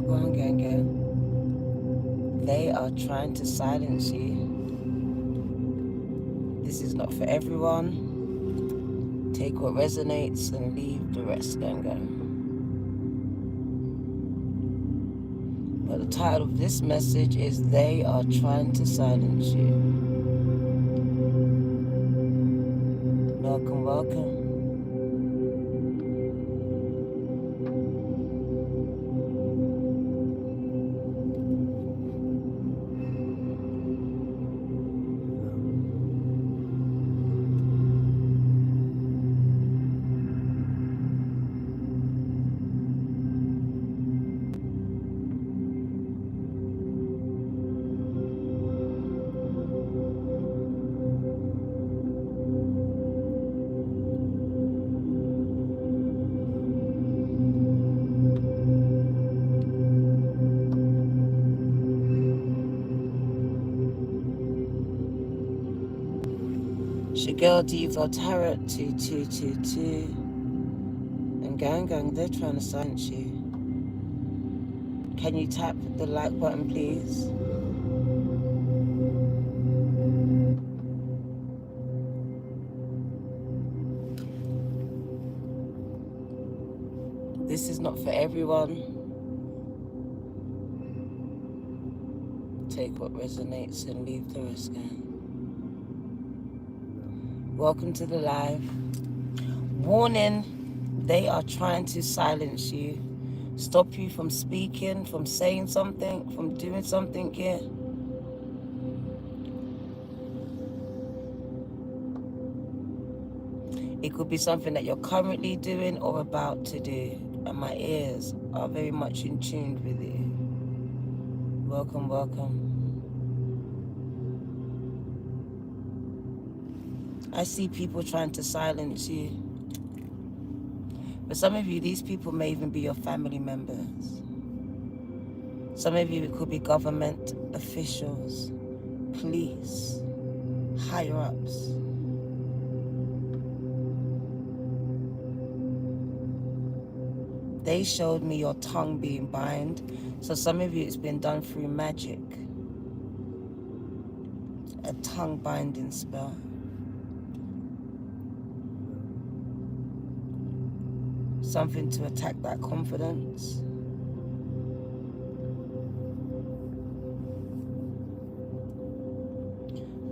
welcome, gang, gang. They are trying to silence you. This is not for everyone. Take what resonates and leave the rest, gang, gang. But the title of this message is They Are Trying to Silence You. Welcome, welcome. Shigel Diva Tarot 2222. And gang, they're trying to silence you. Can you tap the like button, please? This is not for everyone. Take what resonates and leave the rest, gang. Welcome to the live. Warning, they are trying to silence you. Stop you from speaking, from saying something, from doing something here. It could be something that you're currently doing or about to do. And my ears are very much in tune with you. Welcome, welcome. I see people trying to silence you. For some of you, these people may even be your family members. Some of you, it could be government officials, police, higher-ups. They showed me your tongue being bound. So some of you, it's been done through magic. A tongue binding spell. Something to attack that confidence.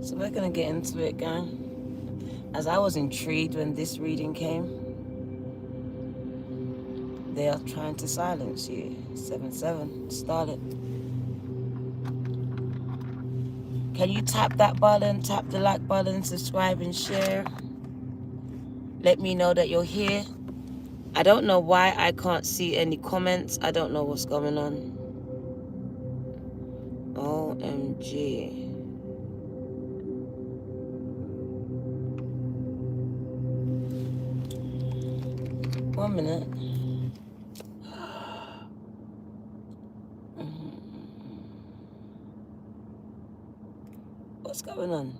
So we're gonna get into it, gang. As I was intrigued when this reading came, they are trying to silence you. 7-7, start it. Can you tap that button, tap the like button, subscribe and share? Let me know that you're here. I don't know why I can't see any comments. I don't know what's going on. OMG. One minute. What's going on?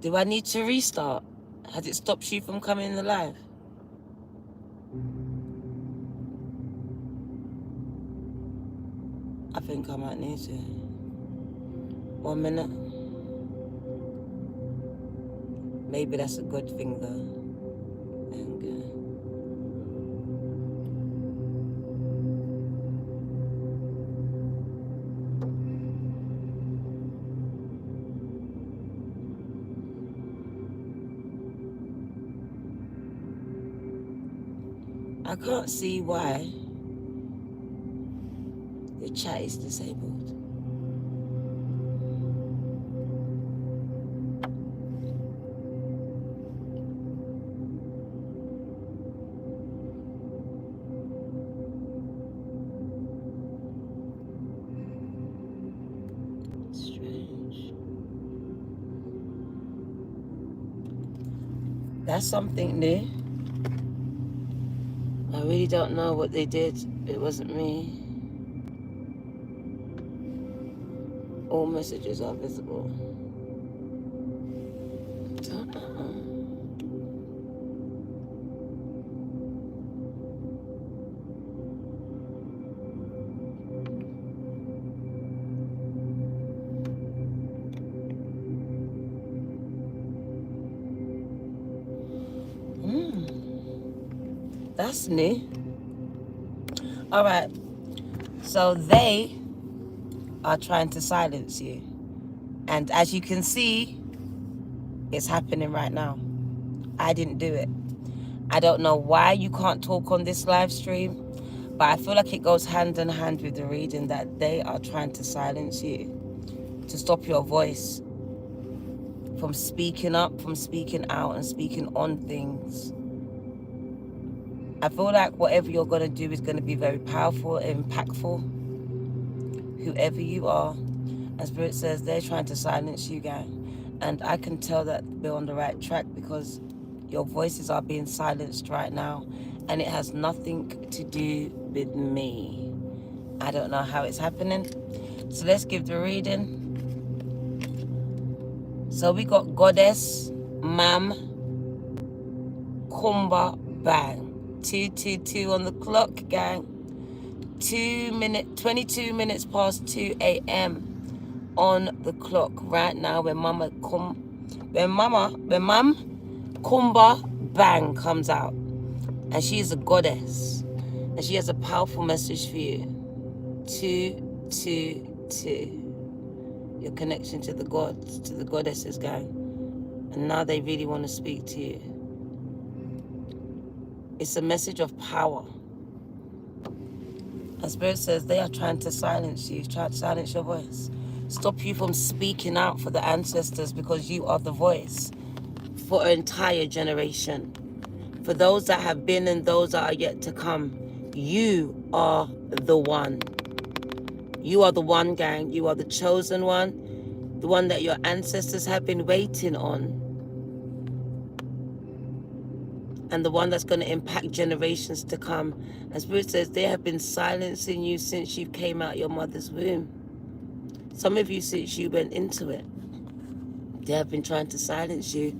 Do I need to restart? Has it stopped you from coming in the live? I think I might need to. 1 minute. Maybe that's a good thing though. I can't see why the chat is disabled. Strange. That's something new. I really don't know what they did. It wasn't me. All messages are visible. Don't know. That's new. All right. So they are trying to silence you. And as you can see, it's happening right now. I didn't do it. I don't know why you can't talk on this live stream, but I feel like it goes hand in hand with the reading that they are trying to silence you, to stop your voice from speaking up, from speaking out and speaking on things. I feel like whatever you're going to do is going to be very powerful, impactful, whoever you are. And Spirit says they're trying to silence you, gang. And I can tell that we're on the right track because your voices are being silenced right now. And it has nothing to do with me. I don't know how it's happening. So let's give the reading. So we got Goddess, Mam, Kumba, Bang. 222 on the clock, gang. 22 minutes past 2 a.m. on the clock right now when Mam Kumba Bang comes out. And she is a goddess. And she has a powerful message for you. 222. Your connection to the gods, to the goddesses, gang. And now they really want to speak to you. It's a message of power. And Spirit says they are trying to silence you, trying to silence your voice. Stop you from speaking out for the ancestors because you are the voice for an entire generation. For those that have been and those that are yet to come, you are the one. You are the one, gang. You are the chosen one, the one that your ancestors have been waiting on, and the one that's going to impact generations to come. And Spirit says they have been silencing you since you came out your mother's womb. Some of you since you went into it. They have been trying to silence you.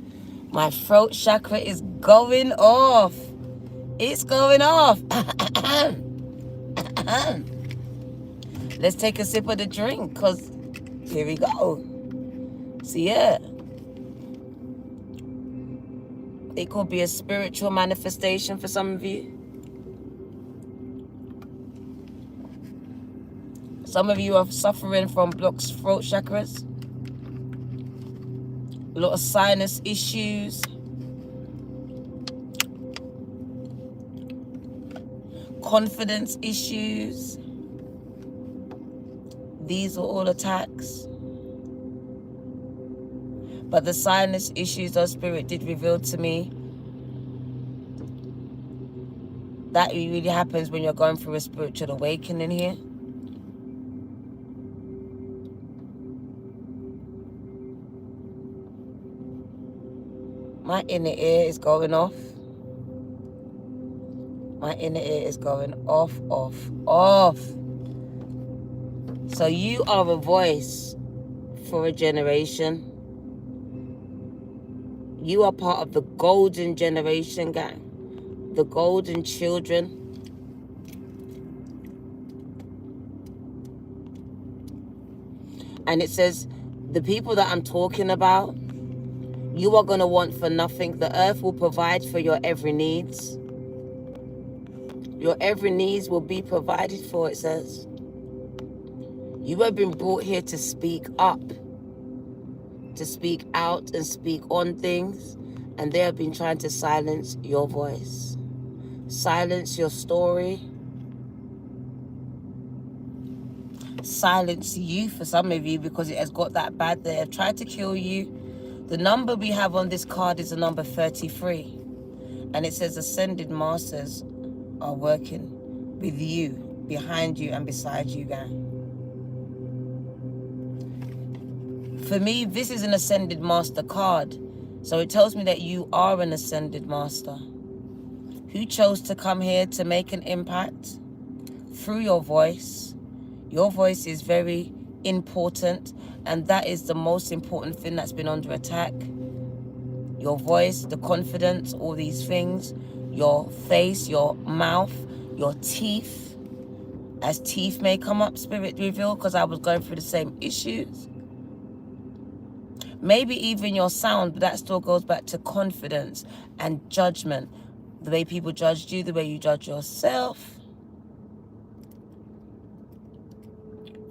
My throat chakra is going off. It's going off. Let's take a sip of the drink because here we go. So yeah. It could be a spiritual manifestation for some of you. Some of you are suffering from blocked throat chakras. A lot of sinus issues. Confidence issues. These are all attacks. But the sinus issues our Spirit did reveal to me, that really happens when you're going through a spiritual awakening here. My inner ear is going off. My inner ear is going off, off, off. So you are a voice for a generation. You are part of the golden generation, gang. The golden children. And it says, the people that I'm talking about, you are going to want for nothing. The earth will provide for your every needs. Your every needs will be provided for, it says. You have been brought here to speak up, to speak out and speak on things. And they have been trying to silence your voice. Silence your story. Silence you for some of you because it has got that bad. They have tried to kill you. The number we have on this card is the number 33. And it says ascended masters are working with you, behind you and beside you, gang. For me, this is an ascended master card. So it tells me that you are an ascended master who chose to come here to make an impact through your voice. Your voice is very important, and that is the most important thing that's been under attack. Your voice, the confidence, all these things, your face, your mouth, your teeth. As teeth may come up, Spirit reveal, because I was going through the same issues. Maybe even your sound, but that still goes back to confidence and judgment. the way people judged you, the way you judge yourself.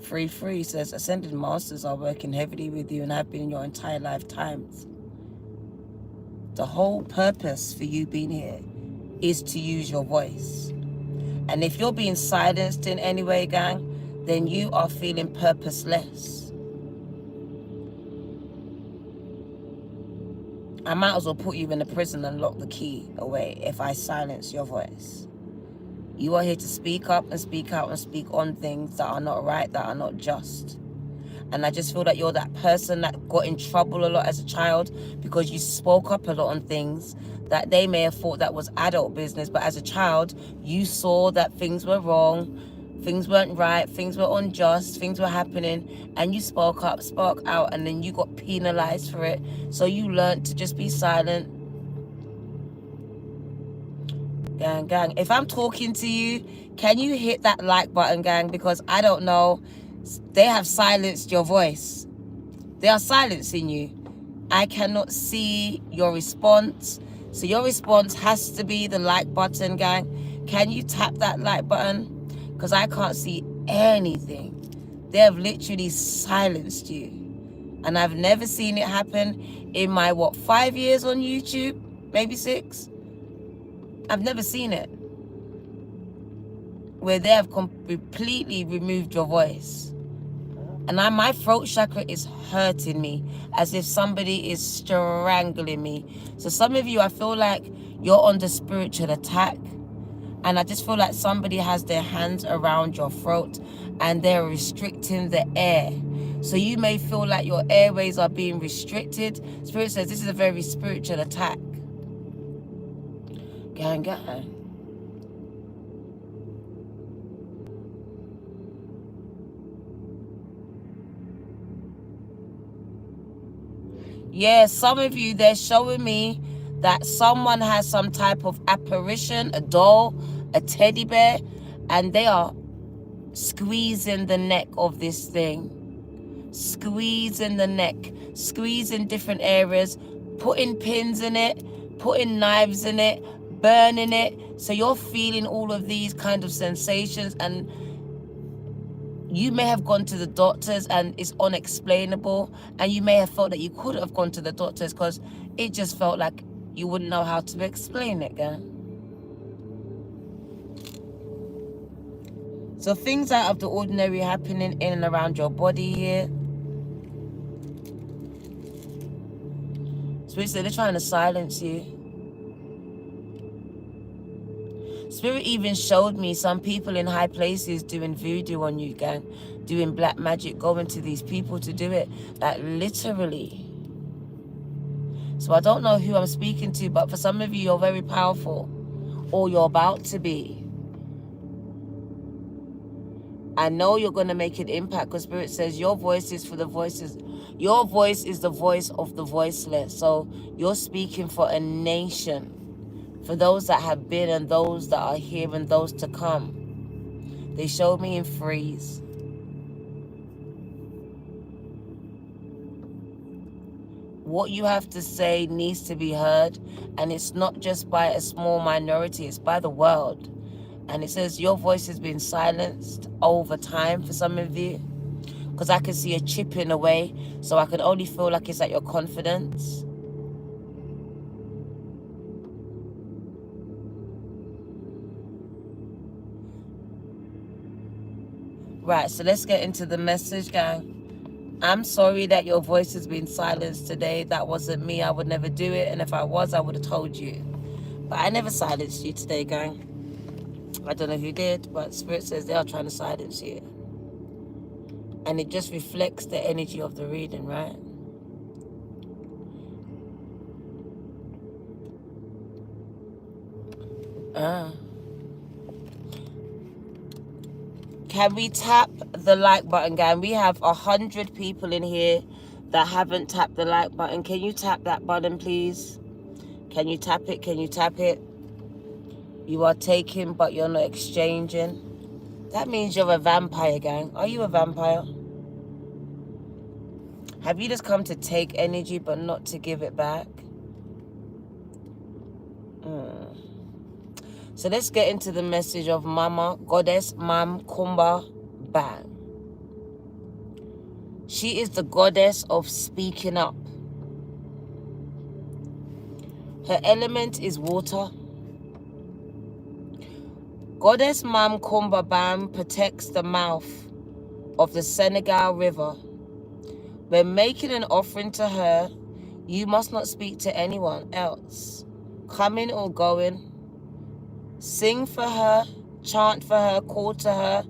Free says, ascended masters are working heavily with you and have been in your entire lifetimes. The whole purpose for you being here is to use your voice. And if you're being silenced in any way, gang, then you are feeling purposeless. I might as well put you in a prison and lock the key away if I silence your voice. You are here to speak up and speak out and speak on things that are not right, that are not just. And I just feel that you're that person that got in trouble a lot as a child because you spoke up a lot on things that they may have thought that was adult business. But as a child, you saw that things were wrong, things weren't right, things were unjust, things were happening. And you spoke up, spoke out, and then you got penalized for it. So you learned to just be silent. Gang. If I'm talking to you, can you hit that like button, gang? Because I don't know. They have silenced your voice. They are silencing you. I cannot see your response. So your response has to be the like button, gang. Can you tap that like button? Because I can't see anything. They have literally silenced you. And I've never seen it happen in my, 5 years on YouTube? Maybe 6? I've never seen it. Where they have completely removed your voice. And my throat chakra is hurting me as if somebody is strangling me. So some of you, I feel like you're under spiritual attack. And I just feel like somebody has their hands around your throat and they're restricting the air. So you may feel like your airways are being restricted. Spirit says this is a very spiritual attack. Gang. Yeah, some of you, they're showing me that someone has some type of apparition, a doll, a teddy bear, and they are squeezing the neck of this thing. Squeezing the neck, squeezing different areas, putting pins in it, putting knives in it, burning it. So you're feeling all of these kind of sensations, and you may have gone to the doctors and it's unexplainable, and you may have felt that you could have gone to the doctors because it just felt like you wouldn't know how to explain it, girl. So things out of the ordinary happening in and around your body here. Spirit said they're trying to silence you. Spirit even showed me some people in high places doing voodoo on you, gang. Doing black magic, going to these people to do it. Like, literally. So I don't know who I'm speaking to, but for some of you, you're very powerful. Or you're about to be. I know you're going to make an impact because Spirit says your voice is for the voices. Your voice is the voice of the voiceless. So you're speaking for a nation. For those that have been and those that are here and those to come. They showed me in freeze. What you have to say needs to be heard. And it's not just by a small minority. It's by the world. And it says your voice has been silenced over time for some of you. Because I can see a chipping away. So I can only feel like it's at your confidence. Right, so let's get into the message, gang. I'm sorry that your voice has been silenced today. That wasn't me. I would never do it. And if I was, I would have told you. But I never silenced you today, gang. I don't know who did, but Spirit says they are trying to silence you. And it just reflects the energy of the reading, right? Can we tap the like button, gang? We have 100 people in here that haven't tapped the like button. Can you tap that button, please? Can you tap it? Can you tap it? You are taking, but you're not exchanging. That means you're a vampire, gang. Are you a vampire? Have you just come to take energy, but not to give it back? So let's get into the message of Mama Goddess Mam Kumba Bang. She is the goddess of speaking up. Her element is water. Goddess Mam Kumba Bam protects the mouth of the Senegal River. When making an offering to her, you must not speak to anyone else, coming or going. Sing for her, chant for her, call to her.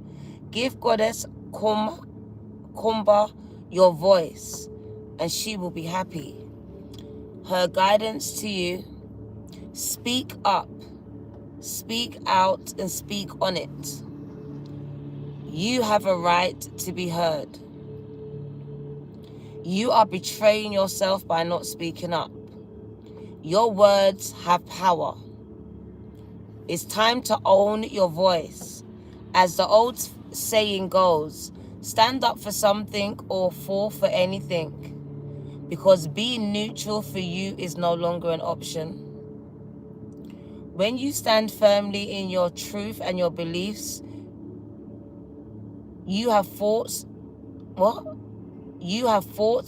Give Goddess Kumba your voice, and she will be happy. Her guidance to you: speak up, speak out, and speak on it. You have a right to be heard. You are betraying yourself by not speaking up. Your words have power. It's time to own your voice. As the old saying goes, stand up for something or fall for anything, because being neutral for you is no longer an option. When you stand firmly in your truth and your beliefs, you have thoughts,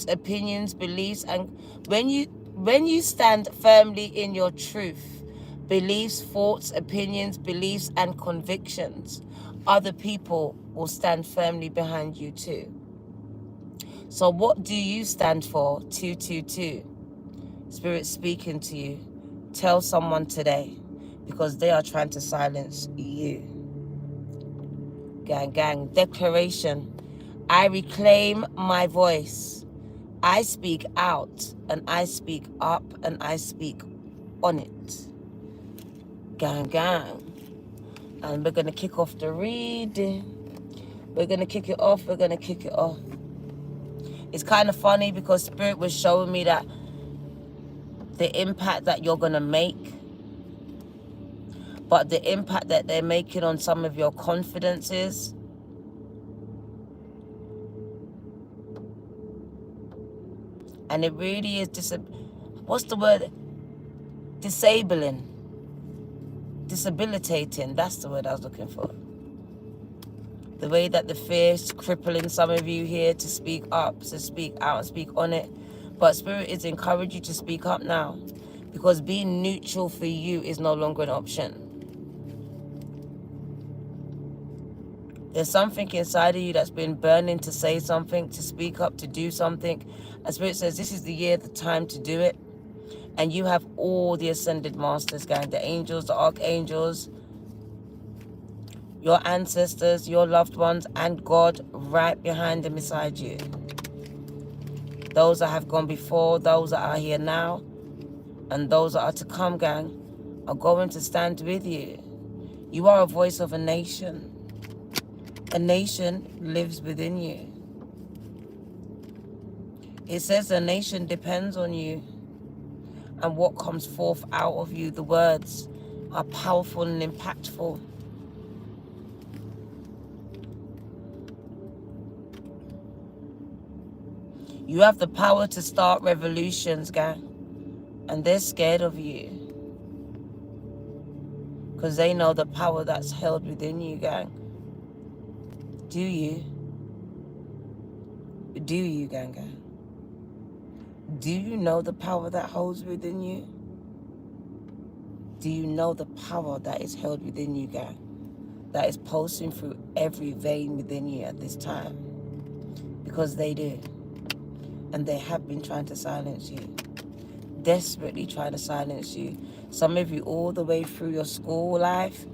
opinions, beliefs, and when you stand firmly in your truth, beliefs, thoughts, opinions, beliefs, and convictions, other people will stand firmly behind you too. So what do you stand for? 222. Spirit speaking to you. Tell someone today, because they are trying to silence you. Gang, gang. Declaration. I reclaim my voice. I speak out, and I speak up, and I speak on it. Gang, gang. And we're going to kick off the reading. We're going to kick it off. We're going to kick it off. It's kind of funny because Spirit was showing me that the impact that you're going to make, but the impact that they're making on some of your confidences, and it really is what's the word? Disabilitating. That's the word I was looking for. The way that the fear is crippling some of you here to speak up, to speak out, and speak on it. But Spirit is encouraging you to speak up now, because being neutral for you is no longer an option. There's something inside of you that's been burning to say something, to speak up, to do something. And Spirit says this is the year, the time to do it. And you have all the ascended masters, gang, the angels, the archangels, your ancestors, your loved ones, and God right behind and beside you. Those that have gone before, those that are here now, and those that are to come, gang, are going to stand with you. You are a voice of a nation. A nation lives within you. It says a nation depends on you. And what comes forth out of you, the words, are powerful and impactful. You have the power to start revolutions, gang. And they're scared of you, because they know the power that's held within you, gang. Do you? Do you, gang, gang? Do you know the power that holds within you? Do you know the power that is held within you, gang? That is pulsing through every vein within you at this time? Because they do. And they have been trying to silence you. Desperately trying to silence you. Some of you all the way through your school life,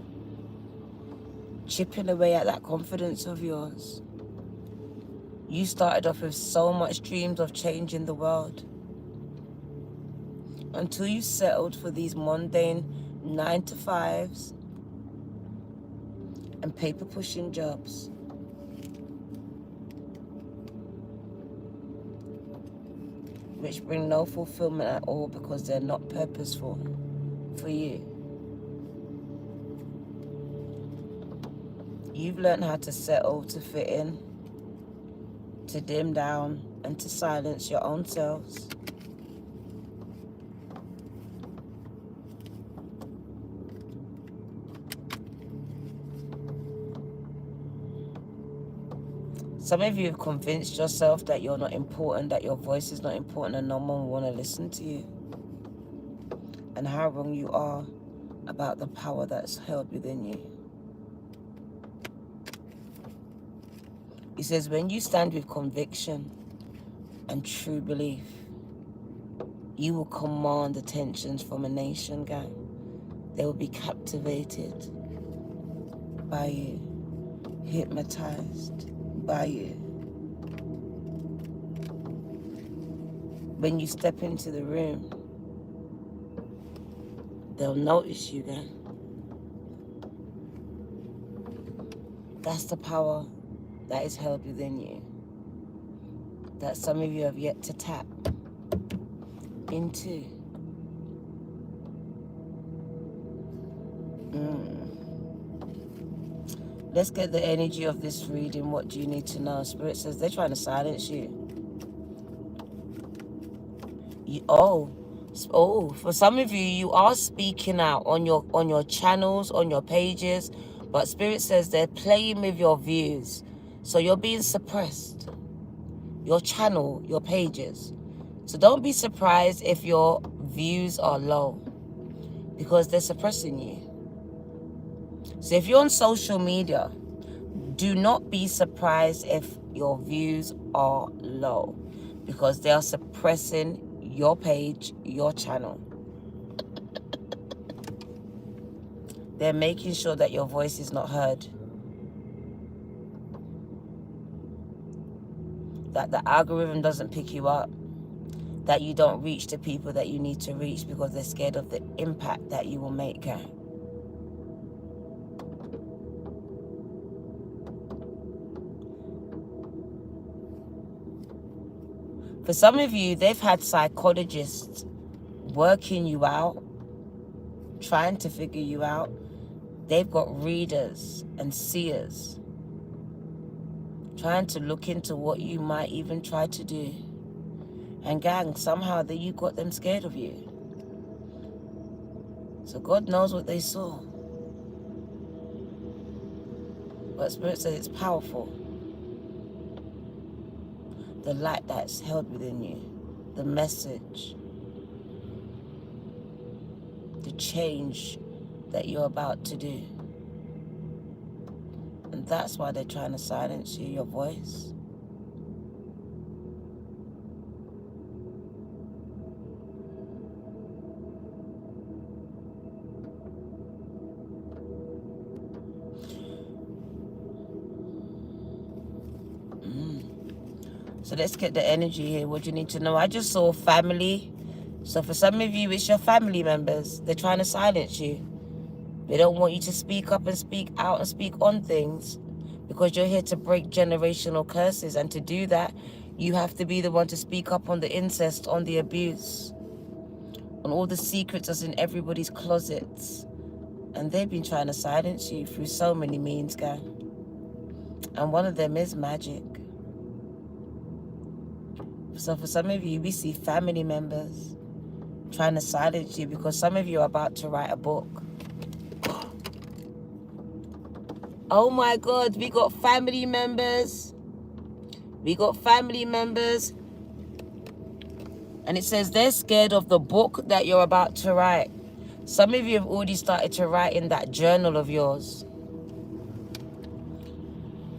chipping away at that confidence of yours. You started off with so much dreams of changing the world, until you settled for these mundane 9-to-5s and paper pushing jobs. Which bring no fulfillment at all, because they're not purposeful for you. You've learned how to settle, to fit in, to dim down, and to silence your own selves. Some of you have convinced yourself that you're not important, that your voice is not important, and no one will want to listen to you. And how wrong you are about the power that's held within you. He says, when you stand with conviction and true belief, you will command attentions from a nation, gang. They will be captivated by you, hypnotized by you. When you step into the room, they'll notice you, gang. That's the power that is held within you, that some of you have yet to tap into. Let's get the energy of this reading. What do you need to know? Spirit says they're trying to silence you. For some of you, you are speaking out on your channels, on your pages, but Spirit says they're playing with your views. So you're being suppressed. Your channel, your pages. So don't be surprised if your views are low, because they're suppressing you. So if you're on social media, do not be surprised if your views are low, because they are suppressing your page, your channel. They're making sure that your voice is not heard, that the algorithm doesn't pick you up, that you don't reach the people that you need to reach because they're scared of the impact that you will make. For some of you, they've had psychologists working you out, trying to figure you out. They've got readers and seers trying to look into what you might even try to do. And gang, somehow that you got them scared of you. So God knows what they saw. But Spirit says it's powerful. The light that's held within you, the message, the change that you're about to do. And that's why they're trying to silence you, your voice. So let's get the energy here. What do you need to know? I just saw family. So for some of you, it's your family members. They're trying to silence you. They don't want you to speak up and speak out and speak on things, because you're here to break generational curses. And to do that, you have to be the one to speak up on the incest, on the abuse, on all the secrets that's in everybody's closets. And they've been trying to silence you through so many means, guys. And one of them is magic. So for some of you, we see family members trying to silence you, because some of you are about to write a book. Oh my God, we got family members. We got family members. And it says they're scared of the book that you're about to write. Some of you have already started to write in that journal of yours.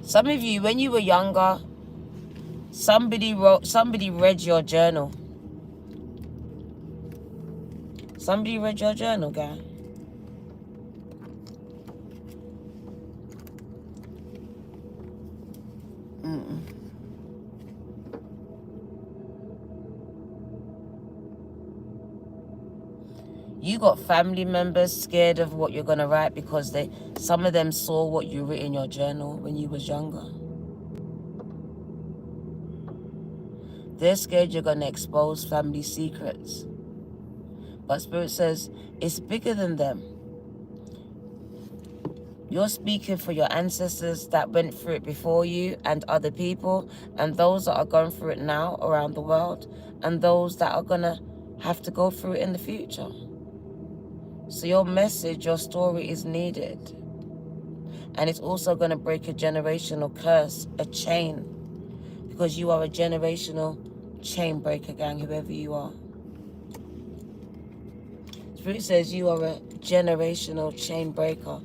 Some of you, when you were younger, somebody read your journal. Somebody read your journal, guy. You got family members scared of what you're going to write, because some of them saw what you wrote in your journal when you was younger. They're scared you're going to expose family secrets. But Spirit says it's bigger than them. You're speaking for your ancestors that went through it before you, and other people, and those that are going through it now around the world, and those that are going to have to go through it in the future. So your message, your story is needed. And it's also going to break a generational curse, a chain. because you are a generational chain breaker, gang, whoever you are. Spirit says you are a generational chain breaker.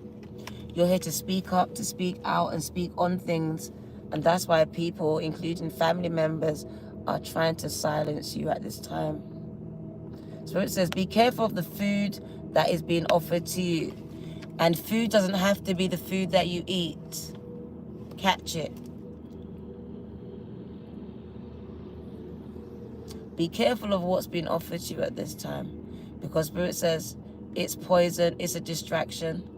You're here to speak up, to speak out, and speak on things. And that's why people, including family members, are trying to silence you at this time. Spirit says, be careful of the food that is being offered to you. And food doesn't have to be the food that you eat. Catch it. Be careful of what's being offered to you at this time. Because Spirit says it's poison, it's a distraction.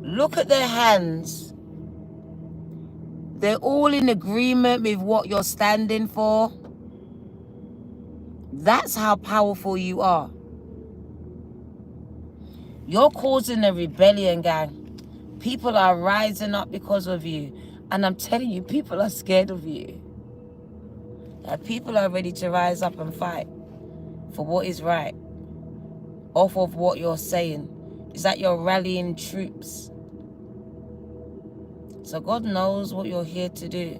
Look at their hands. They're all in agreement with what you're standing for. That's how powerful you are. You're causing a rebellion, gang. People are rising up because of you. And I'm telling you, people are scared of you. People are ready to rise up and fight for what is right. Off of what you're saying. It's like you're rallying troops. So God knows what you're here to do.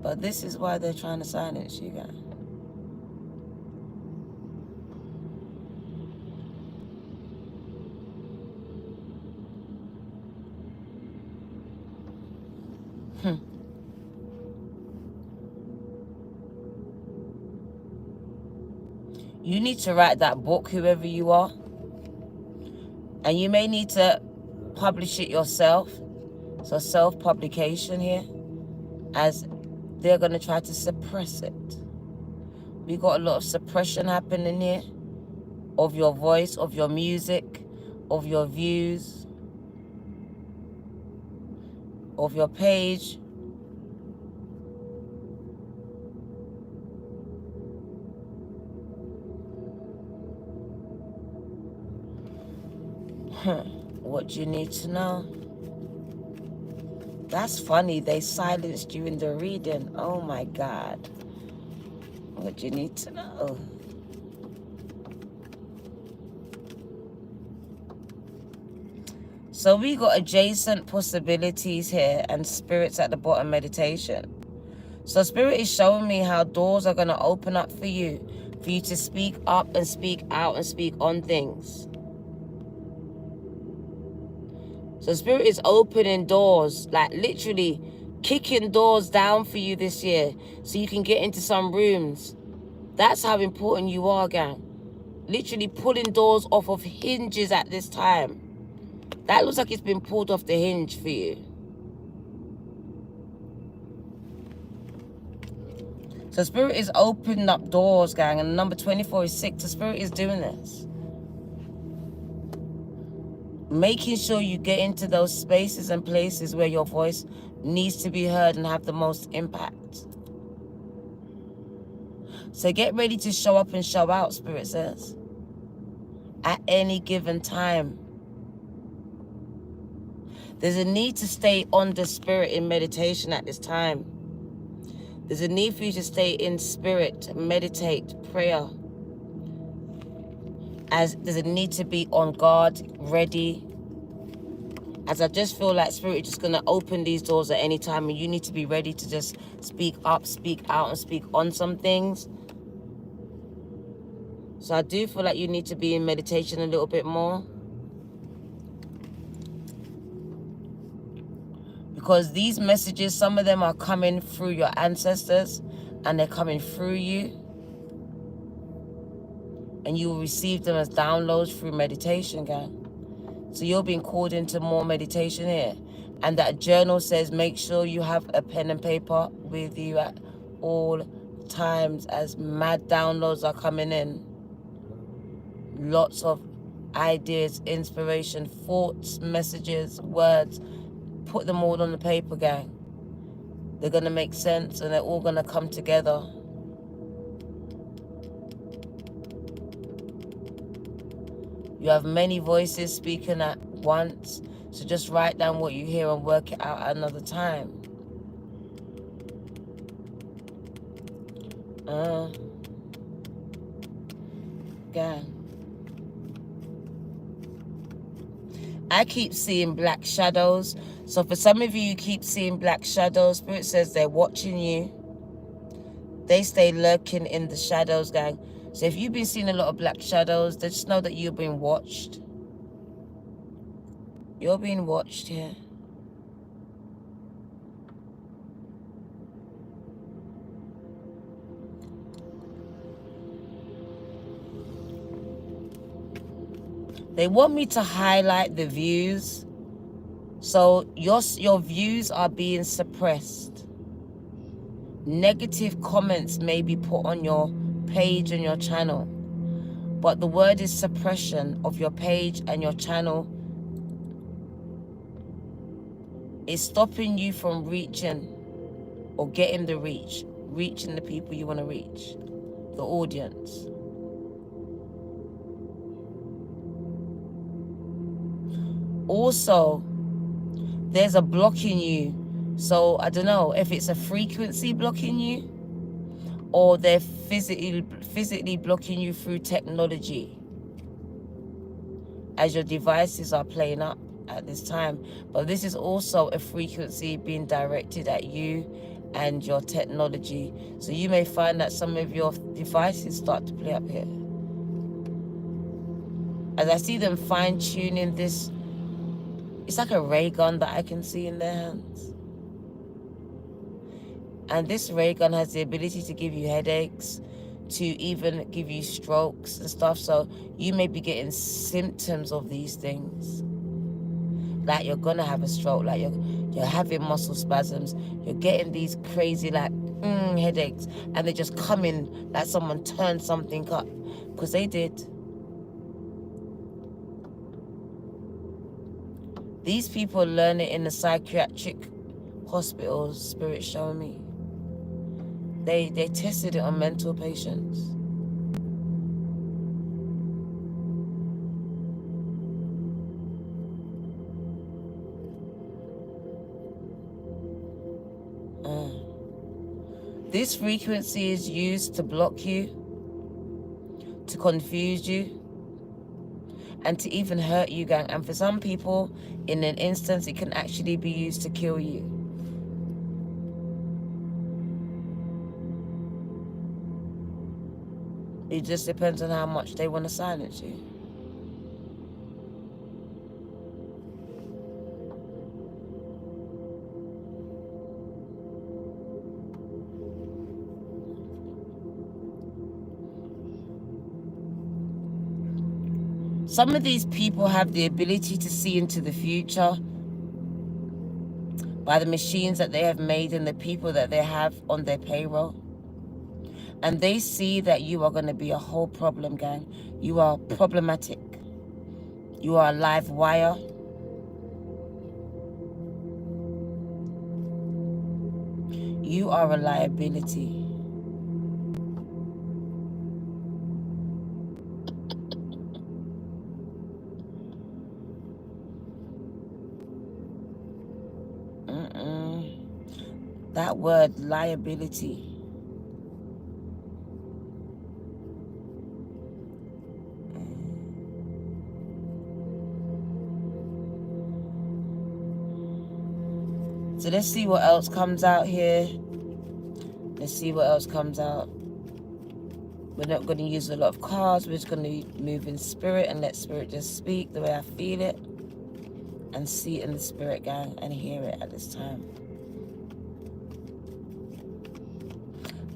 But this is why they're trying to silence you, guys. You need to write that book, whoever you are. And you may need to publish it yourself. So self-publication here. As they're going to try to suppress it. We got a lot of suppression happening here. Of your voice, of your music, of your views, of your page. What do you need to know? That's funny. They silenced you in the reading. Oh my God. What do you need to know? So we got adjacent possibilities here and spirits at the bottom, meditation. So Spirit is showing me how doors are going to open up for you to speak up and speak out and speak on things. So Spirit is opening doors, like literally kicking doors down for you this year so you can get into some rooms. That's how important you are, gang. Literally pulling doors off of hinges at this time. That looks like it's been pulled off the hinge for you. So Spirit is opening up doors, gang. And number 24 is 6. The Spirit is doing this. Making sure you get into those spaces and places where your voice needs to be heard and have the most impact. So get ready to show up and show out, Spirit says. At any given time. There's a need to stay on the Spirit in meditation at this time. There's a need for you to stay in spirit, meditate, prayer. As there's a need to be on guard, ready. As I just feel like Spirit is just going to open these doors at any time, and you need to be ready to just speak up, speak out, and speak on some things. So I do feel like you need to be in meditation a little bit more. Because these messages, some of them are coming through your ancestors and they're coming through you. And you will receive them as downloads through meditation, gang. So you're being called into more meditation here. And that journal says make sure you have a pen and paper with you at all times as mad downloads are coming in. Lots of ideas, inspiration, thoughts, messages, words. Put them all on the paper, gang. They're going to make sense and they're all going to come together. You have many voices speaking at once. So just write down what you hear and work it out at another time. Gang. I keep seeing black shadows. So for some of you keep seeing black shadows, Spirit says they're watching you. They stay lurking in the shadows, gang. So if you've been seeing a lot of black shadows, just know that you're being watched. You're being watched here. They want me to highlight the views. So your views are being suppressed. Negative comments may be put on your page and your channel. But the word is suppression of your page and your channel. Is stopping you from reaching or getting the reaching the people you want to reach, the audience. Also, there's a blocking you. So I don't know if it's a frequency blocking you or they're physically blocking you through technology as your devices are playing up at this time. But this is also a frequency being directed at you and your technology. So you may find that some of your devices start to play up here. As I see them fine-tuning this, it's like a ray gun that I can see in their hands. And this ray gun has the ability to give you headaches, to even give you strokes and stuff. So you may be getting symptoms of these things. Like you're gonna have a stroke, like you're having muscle spasms, you're getting these crazy like headaches, and they just come in like someone turned something up, because they did. These people learn it in the psychiatric hospitals, Spirit showing me. They tested it on mental patients. This frequency is used to block you, to confuse you, and to even hurt you, gang. And for some people, in an instance, it can actually be used to kill you. It just depends on how much they want to silence you. Some of these people have the ability to see into the future by the machines that they have made and the people that they have on their payroll. And they see that you are going to be a whole problem, gang. You are problematic. You are a live wire. You are a liability. That word, liability. So let's see what else comes out here. Let's see what else comes out. We're not going to use a lot of cards. We're just going to move in spirit and let spirit just speak the way I feel it. And see it in the spirit, gang, and hear it at this time.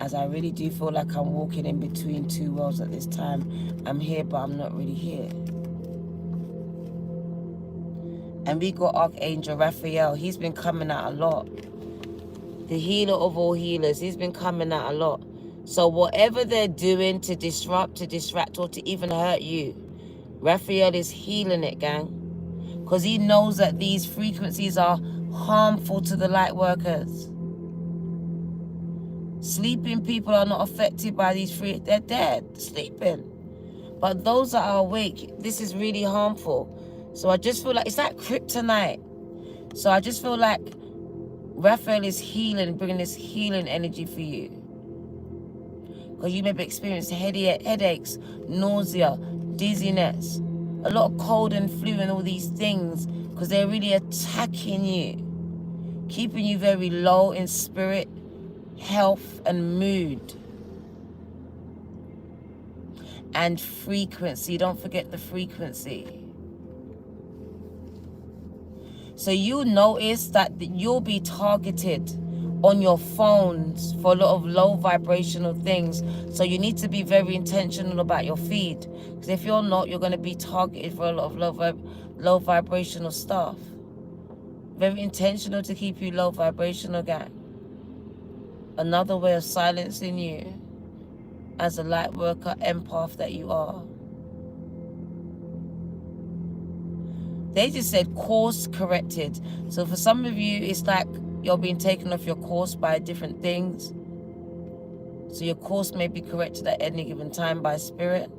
As I really do feel like I'm walking in between two worlds at this time. I'm here, but I'm not really here. And we got Archangel Raphael. He's been coming out a lot. The healer of all healers. He's been coming out a lot. So whatever they're doing to disrupt, to distract, or to even hurt you, Raphael is healing it, gang. Because he knows that these frequencies are harmful to the light workers. Sleeping people are not affected by these they're dead, sleeping. But those that are awake, this is really harmful. So I just feel like it's like kryptonite. So I just feel like Raphael is healing, bringing this healing energy for you. because you may be experiencing headaches, nausea, dizziness, a lot of cold and flu and all these things, because they're really attacking you, keeping you very low in spirit, health, and mood. And frequency. Don't forget the frequency. So you notice that you'll be targeted on your phones for a lot of low vibrational things. So you need to be very intentional about your feed. Because if you're not, you're going to be targeted for a lot of low vibrational stuff. Very intentional to keep you low vibrational, gang. Another way of silencing you as a light worker, empath that you are. They just said course corrected. So for some of you, it's like you're being taken off your course by different things. So your course may be corrected at any given time by spirit.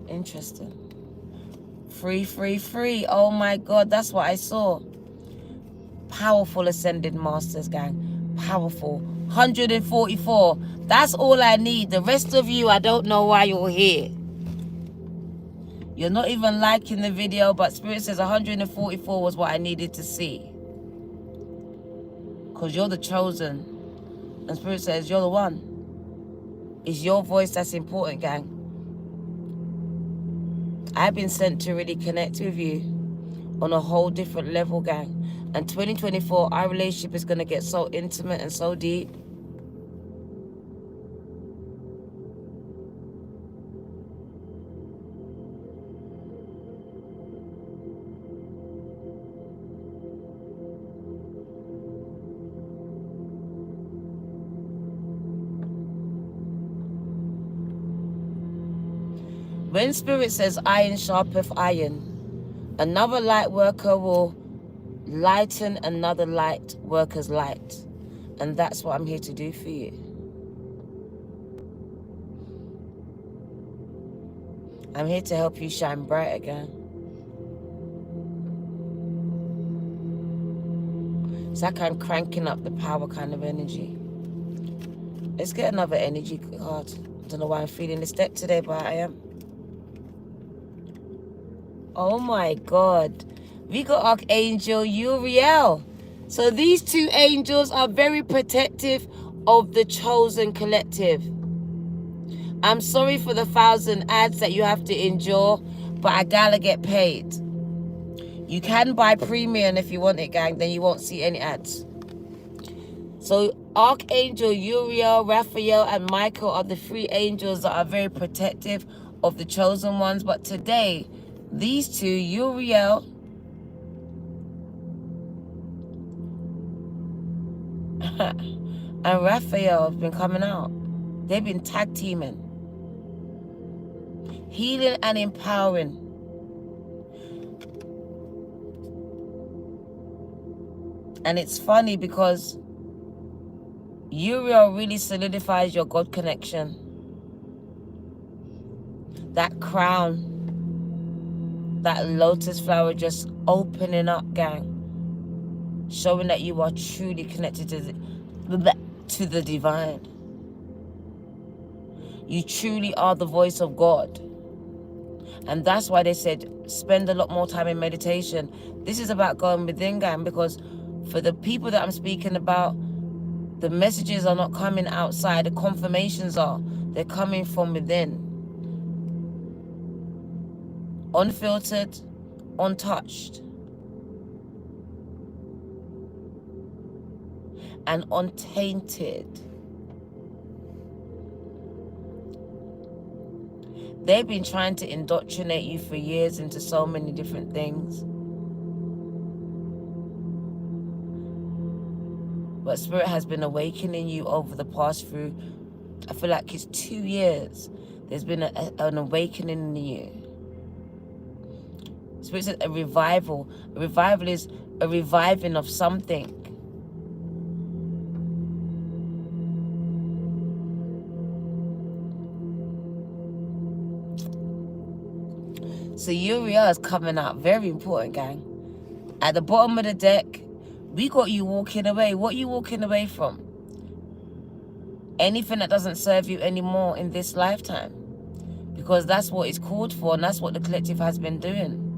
Interesting. Free, free, free. Oh my God, that's what I saw. Powerful ascended masters, gang. Powerful. 144. That's all I need. The rest of you, I don't know why you're here. You're not even liking the video, but Spirit says 144 was what I needed to see. Because you're the chosen. And Spirit says you're the one. It's your voice that's important, gang. I've been sent to really connect with you on a whole different level, gang. And 2024, our relationship is going to get so intimate and so deep. When Spirit says iron sharpeth iron, another light worker will lighten another light worker's light. And that's what I'm here to do for you. I'm here to help you shine bright again. It's like I'm cranking up the power kind of energy. Let's get another energy card. I don't know why I'm feeling this deck today, but I am. Oh my God. We got Archangel Uriel. So these two angels are very protective of the chosen collective. I'm sorry for the 1,000 ads that you have to endure, but I gotta get paid. You can buy premium if you want it, gang, then you won't see any ads. So Archangel Uriel, Raphael, and Michael are the three angels that are very protective of the chosen ones. But today, these two, Uriel and Raphael, have been coming out. They've been tag teaming. Healing and empowering. And it's funny because Uriel really solidifies your God connection. That crown, that lotus flower just opening up, gang. Showing that you are truly connected to the divine. You truly are the voice of God. And that's why they said, spend a lot more time in meditation. This is about going within, gang, because for the people that I'm speaking about, the messages are not coming outside. The confirmations are. They're coming from within. Unfiltered, untouched, and untainted. They've been trying to indoctrinate you for years into so many different things. But Spirit has been awakening you over the past through, I feel like it's 2 years. There's been an awakening in you. Spirit says a revival. A revival is a reviving of something. So Uriel is coming out. Very important, gang. At the bottom of the deck, We got you walking away. What are you walking away from? Anything that doesn't serve you anymore in this lifetime. Because that's what it's called for, and that's what the collective has been doing.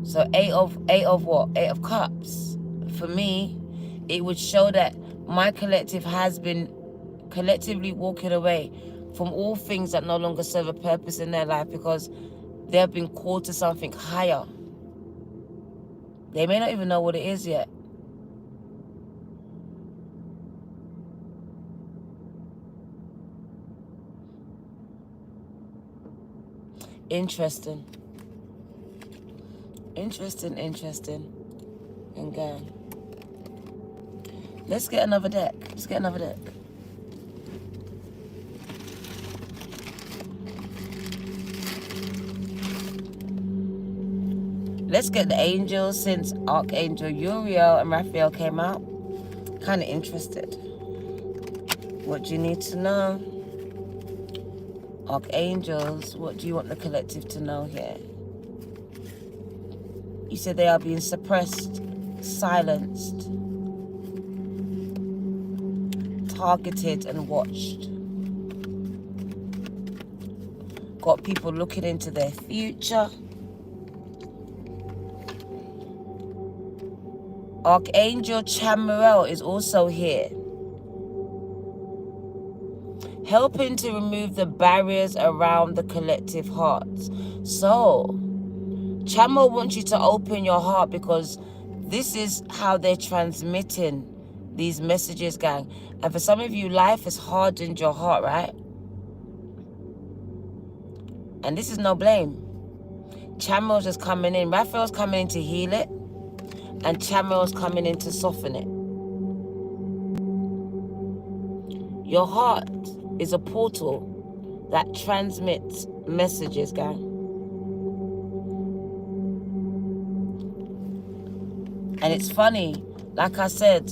So eight of what? Eight of Cups. For me, it would show that my collective has been collectively walking away from all things that no longer serve a purpose in their life, because they have been called to something higher. They may not even know what it is yet. Interesting. Interesting. And go. Let's get another deck. Let's get the angels, since Archangel Uriel and Raphael came out. Kind of interested. What do you need to know? Archangels, what do you want the collective to know here? You said they are being suppressed, silenced, targeted and watched. Got people looking into their future. Archangel Chamuel is also here, helping to remove the barriers around the collective hearts. So, Chamuel wants you to open your heart, because this is how they're transmitting these messages, gang. And for some of you, life has hardened your heart, right? And this is no blame. Chamuel's just coming in. Raphael's coming in to heal it, and Chamuel's coming in to soften it. Your heart is a portal that transmits messages, gang. And it's funny, like I said,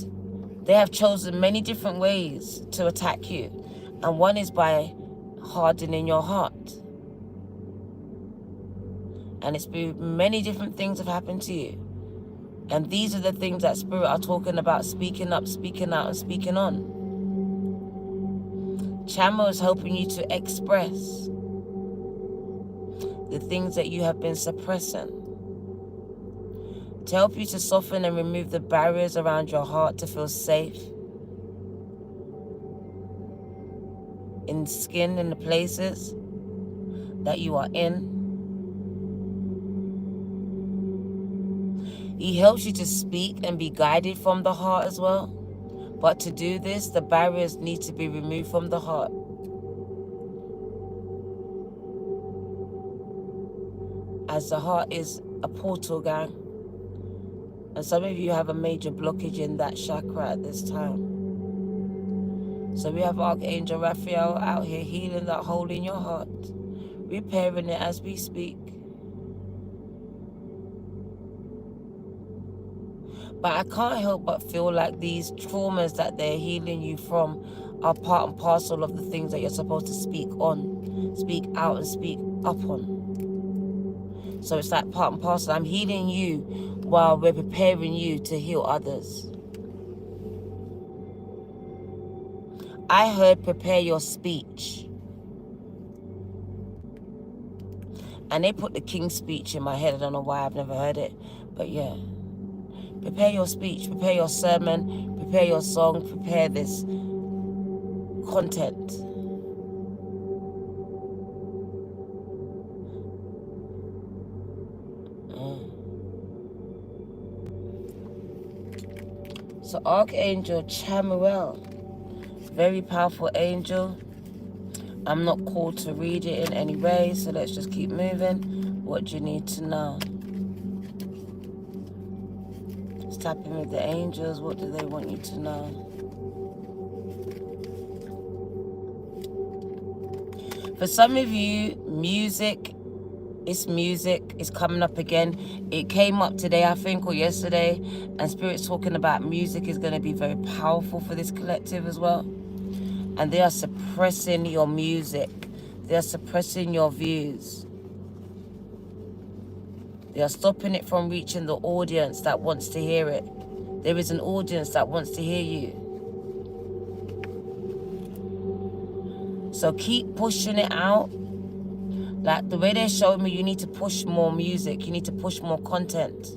they have chosen many different ways to attack you. And one is by hardening your heart. And it's been many different things have happened to you. And these are the things that Spirit are talking about, speaking up, speaking out, and speaking on. Chamuel is helping you to express the things that you have been suppressing, to help you to soften and remove the barriers around your heart, to feel safe in skin, in the places that you are in. He helps you to speak and be guided from the heart as well. But to do this, the barriers need to be removed from the heart. As the heart is a portal, gang. And some of you have a major blockage in that chakra at this time. So we have Archangel Raphael out here healing that hole in your heart, repairing it as we speak. But I can't help but feel like these traumas that they're healing you from are part and parcel of the things that you're supposed to speak on, speak out, and speak up on. So it's like part and parcel. I'm healing you while we're preparing you to heal others. I heard prepare your speech. And they put the King's speech in my head. I don't know why, I've never heard it. But yeah. Prepare your speech, prepare your sermon, prepare your song, prepare this content. So Archangel Chamuel, very powerful angel. I'm not called to read it in any way, so let's just keep moving. What do you need to know? Tapping with the angels, what do they want you to know? For some of you, music is coming up again. It came up today, I think, or yesterday, and Spirit's talking about music is going to be very powerful for this collective as well. And they are suppressing your music. They are suppressing your views. They are stopping it from reaching the audience that wants to hear it. There is an audience that wants to hear you. So keep pushing it out. Like the way they're showing me, you need to push more music. You need to push more content.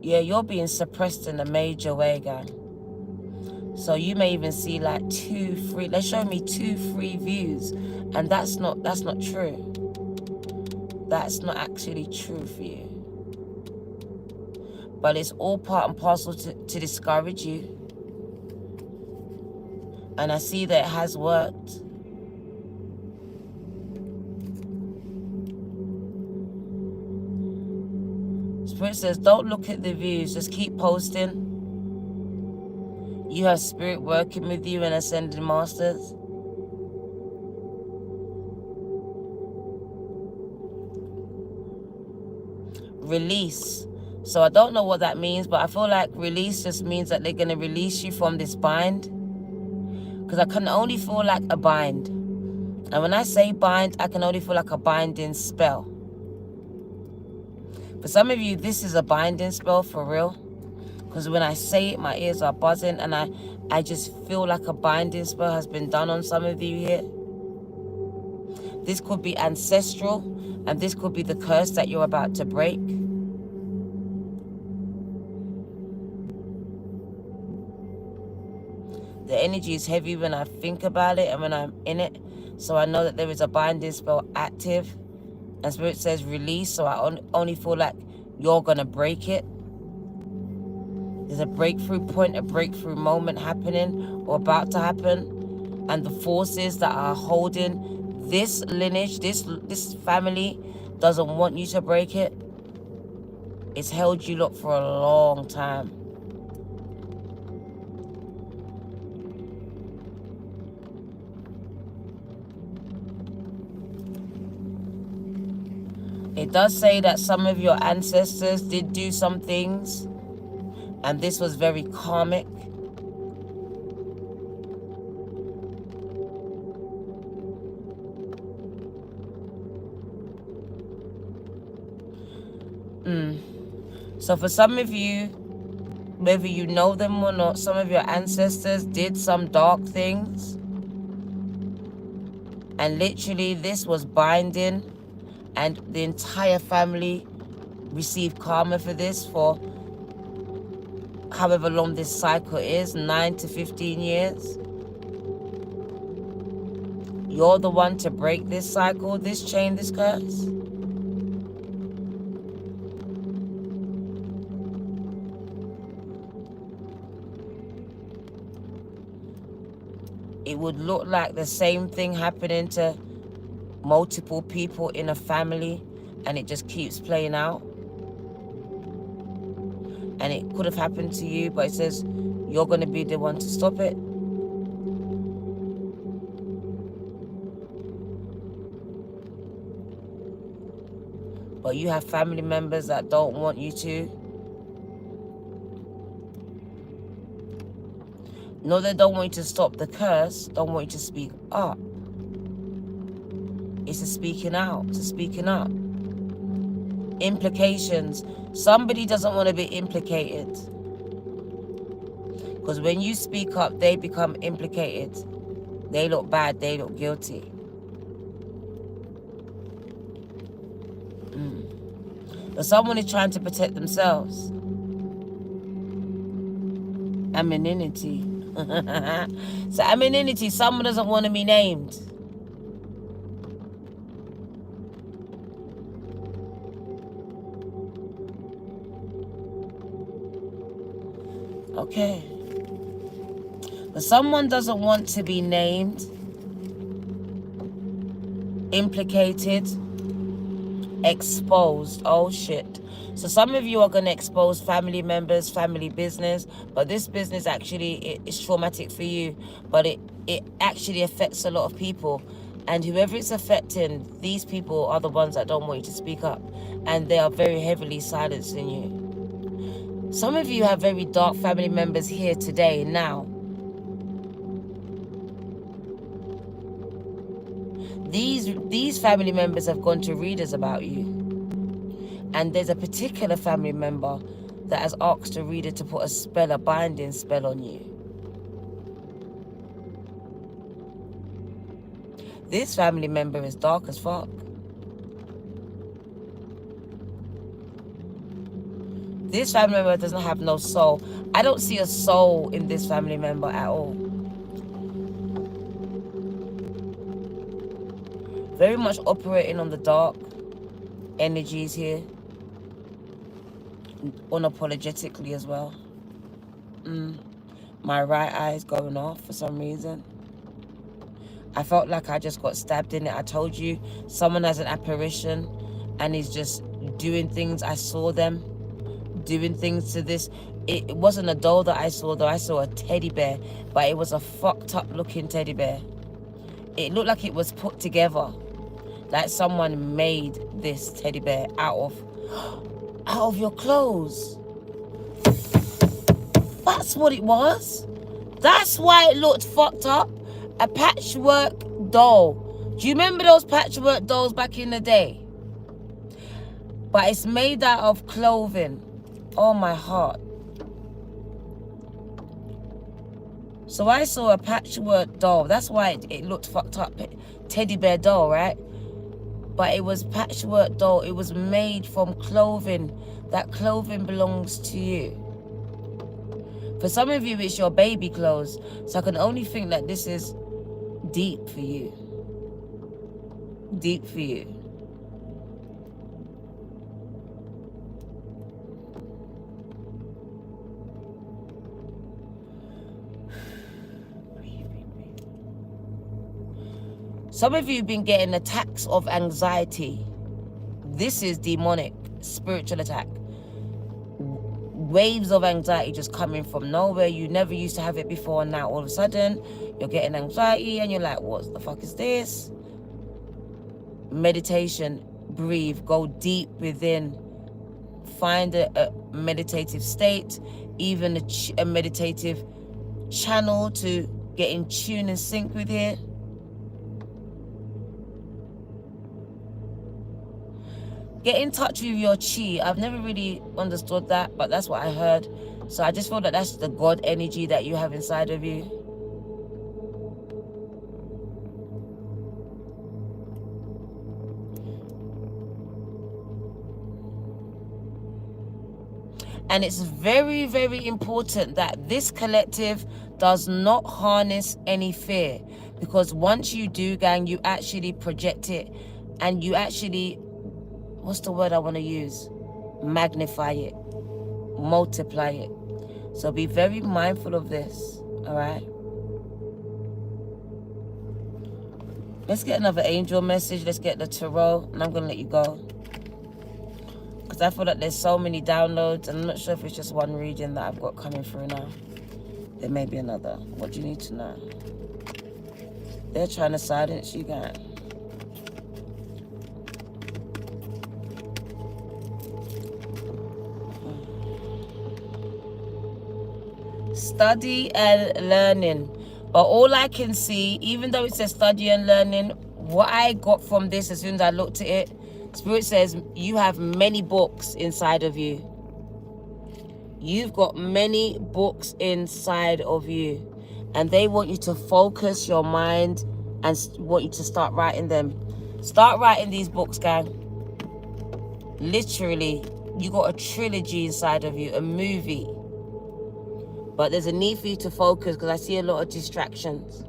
Yeah, you're being suppressed in a major way, guy. So you may even see like 2, 3. They're showing me 2, 3 views, and that's not true. That's not actually true for you. But it's all part and parcel to discourage you. And I see that it has worked. Spirit says, don't look at the views, just keep posting. You have Spirit working with you and Ascended Masters. Release. So I don't know what that means, but I feel like release just means that they're going to release you from this bind. Because I can only feel like a bind. And when I say bind, I can only feel like a binding spell. For some of you, this is a binding spell for real. Because when I say it, my ears are buzzing. And I just feel like a binding spell has been done on some of you here. This could be ancestral. And this could be the curse that you're about to break. The energy is heavy when I think about it and when I'm in it. So I know that there is a binding spell active. And Spirit says release. So I only feel like you're going to break it. There's a breakthrough point, a breakthrough moment happening or about to happen. And the forces that are holding this lineage, this family, doesn't want you to break it. It's held you up for a long time. It does say that some of your ancestors did do some things, and this was very karmic. So for some of you, whether you know them or not, some of your ancestors did some dark things. And literally this was binding. And the entire family received karma for this for however long this cycle is, 9 to 15 years. You're the one to break this cycle, this chain, this curse. It would look like the same thing happening to multiple people in a family, and it just keeps playing out. And it could have happened to you, but it says you're going to be the one to stop it. But you have family members that don't want you to. No, they don't want you to stop the curse, don't want you to speak up. It's a speaking out, it's a speaking up. Implications. Somebody doesn't want to be implicated. Because when you speak up, they become implicated. They look bad, they look guilty. But someone is trying to protect themselves. Anonymity. So anonymity, someone doesn't want to be named. Okay. But someone doesn't want to be named, implicated, exposed. Oh shit. So some of you are going to expose family members, family business, but this business actually is traumatic for you, but it actually affects a lot of people. And whoever it's affecting, these people are the ones that don't want you to speak up, and they are very heavily silencing you. Some of you have very dark family members here today, now. These family members have gone to readers about you. And there's a particular family member that has asked a reader to put a spell, a binding spell on you. This family member is dark as fuck. This family member doesn't have no soul. I don't see a soul in this family member at all. Very much operating on the dark energies here. Unapologetically as well. My right eye is going off for some reason. I felt like I just got stabbed in it. I told you, someone has an apparition and is just doing things. I saw them doing things to this. It wasn't a doll that I saw, though. I saw a teddy bear, but it was a fucked up looking teddy bear. It looked like it was put together, like someone made this teddy bear out of your clothes. That's what it was. That's why it looked fucked up. A patchwork doll. Do you remember those patchwork dolls back in the day? But it's made out of clothing. Oh, my heart. So I saw a patchwork doll. That's why it looked fucked up. Teddy bear doll, right? But it was patchwork doll. It was made from clothing. That clothing belongs to you. For some of you, it's your baby clothes. So I can only think that this is deep for you. Deep for you. Some of you have been getting attacks of anxiety. This is demonic, spiritual attack. Waves of anxiety just coming from nowhere. You never used to have it before, and now all of a sudden you're getting anxiety and you're like, what the fuck is this? Meditation, breathe, go deep within. Find a meditative state, even a meditative channel to get in tune and sync with it. Get in touch with your chi. I've never really understood that, but that's what I heard. So I just feel that that's the God energy that you have inside of you. And it's very, very important that this collective does not harness any fear. Because once you do, gang, you actually project it. And you actually, what's the word I want to use? Magnify it. Multiply it. So be very mindful of this. All right? Let's get another angel message. Let's get the tarot. And I'm going to let you go. Because I feel like there's so many downloads. And I'm not sure if it's just one region that I've got coming through now. There may be another. What do you need to know? They're trying to silence you guys. Study and learning. But all I can see, even though it says study and learning, what I got from this as soon as I looked at it, Spirit says you have many books inside of you. You've got many books inside of you. And they want you to focus your mind and want you to start writing them. Start writing these books, gang. Literally, you got a trilogy inside of you, a movie. But there's a need for you to focus because I see a lot of distractions.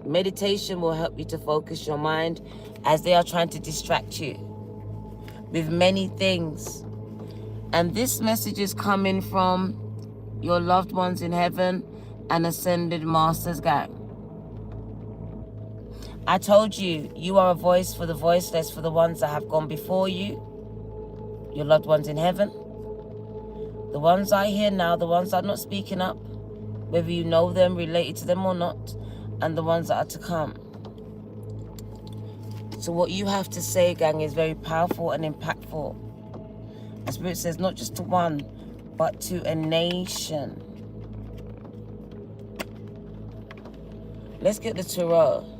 Meditation will help you to focus your mind as they are trying to distract you with many things. And this message is coming from your loved ones in heaven and ascended masters, gang. I told you, you are a voice for the voiceless, for the ones that have gone before you, your loved ones in heaven. The ones I hear now, the ones that are not speaking up, whether you know them, related to them or not, and the ones that are to come. So what you have to say, gang, is very powerful and impactful. The Spirit says not just to one, but to a nation. Let's get the tarot.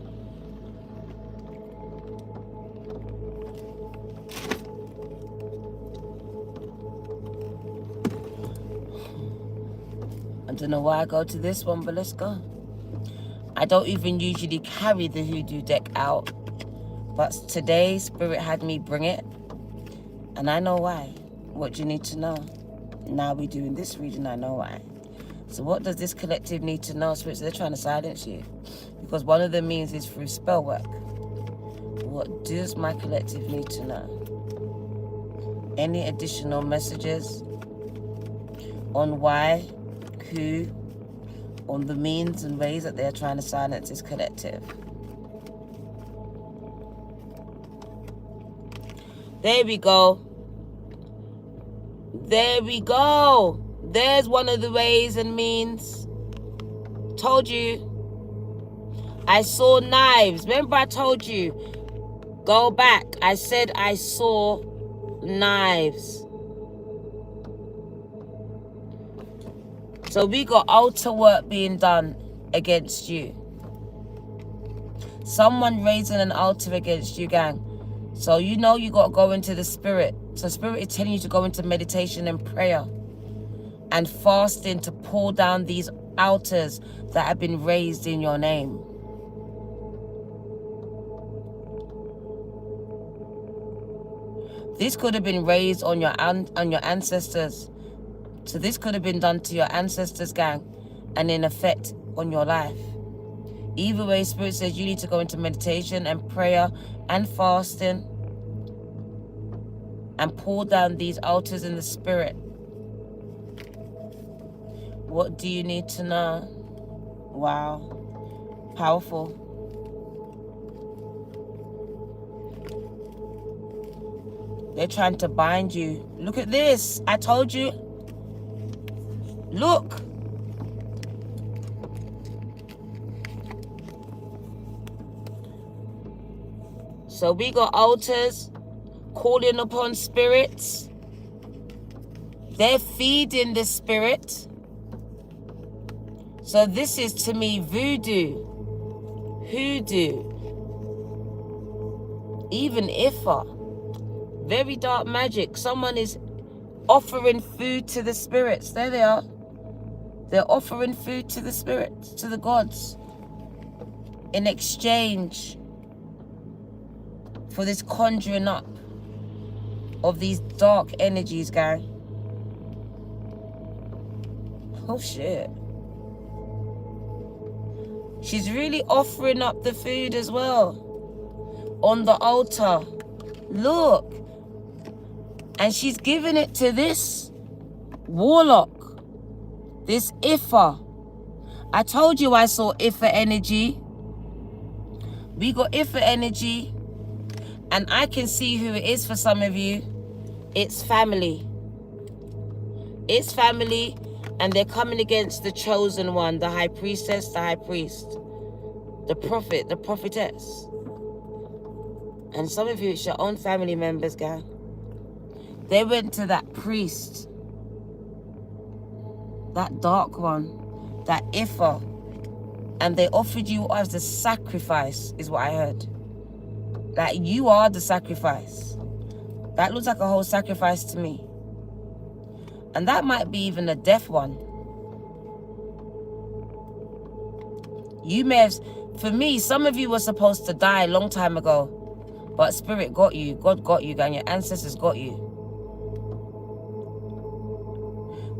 I don't know why I go to this one, but let's go. I don't even usually carry the hoodoo deck out, but today Spirit had me bring it, and I know why. What do you need to know? Now we're doing this reading, I know why. So what does this collective need to know? Spirits, they're trying to silence you, because one of the means is through spell work. What does my collective need to know? Any additional messages on why, who, on the means and ways that they're trying to silence this collective? There we go. There we go. There's one of the ways and means. Told you. I saw knives. Remember I told you. Go back. I said I saw knives. So we got altar work being done against you. Someone raising an altar against you, gang. So you know you got to go into the Spirit. So Spirit is telling you to go into meditation and prayer and fasting to pull down these altars that have been raised in your name. This could have been raised on your ancestors. So this could have been done to your ancestors, gang, and in effect on your life. Either way, Spirit says you need to go into meditation and prayer and fasting and pull down these altars in the Spirit. What do you need to know? Wow. Powerful. They're trying to bind you. Look at this. I told you. Look. So we got altars calling upon spirits. They're feeding the spirit. So this is to me voodoo, hoodoo, even Ifa. Very dark magic. Someone is offering food to the spirits. There they are. They're offering food to the spirits, to the gods, in exchange for this conjuring up of these dark energies, guys. Oh shit. She's really offering up the food as well on the altar. Look. And she's giving it to this warlock, this Ifa. I told you I saw Ifa energy. We got Ifa energy. And I can see who it is for some of you. It's family. It's family. And they're coming against the chosen one, the high priestess, the high priest, the prophet, the prophetess. And some of you, it's your own family members, guys. They went to that priest, that dark one, that Ifa, and they offered you as a sacrifice, is what I heard. That you are the sacrifice. That looks like a whole sacrifice to me. And that might be even a deaf one. You may have, for me, some of you were supposed to die a long time ago, but Spirit got you, God got you, and your ancestors got you.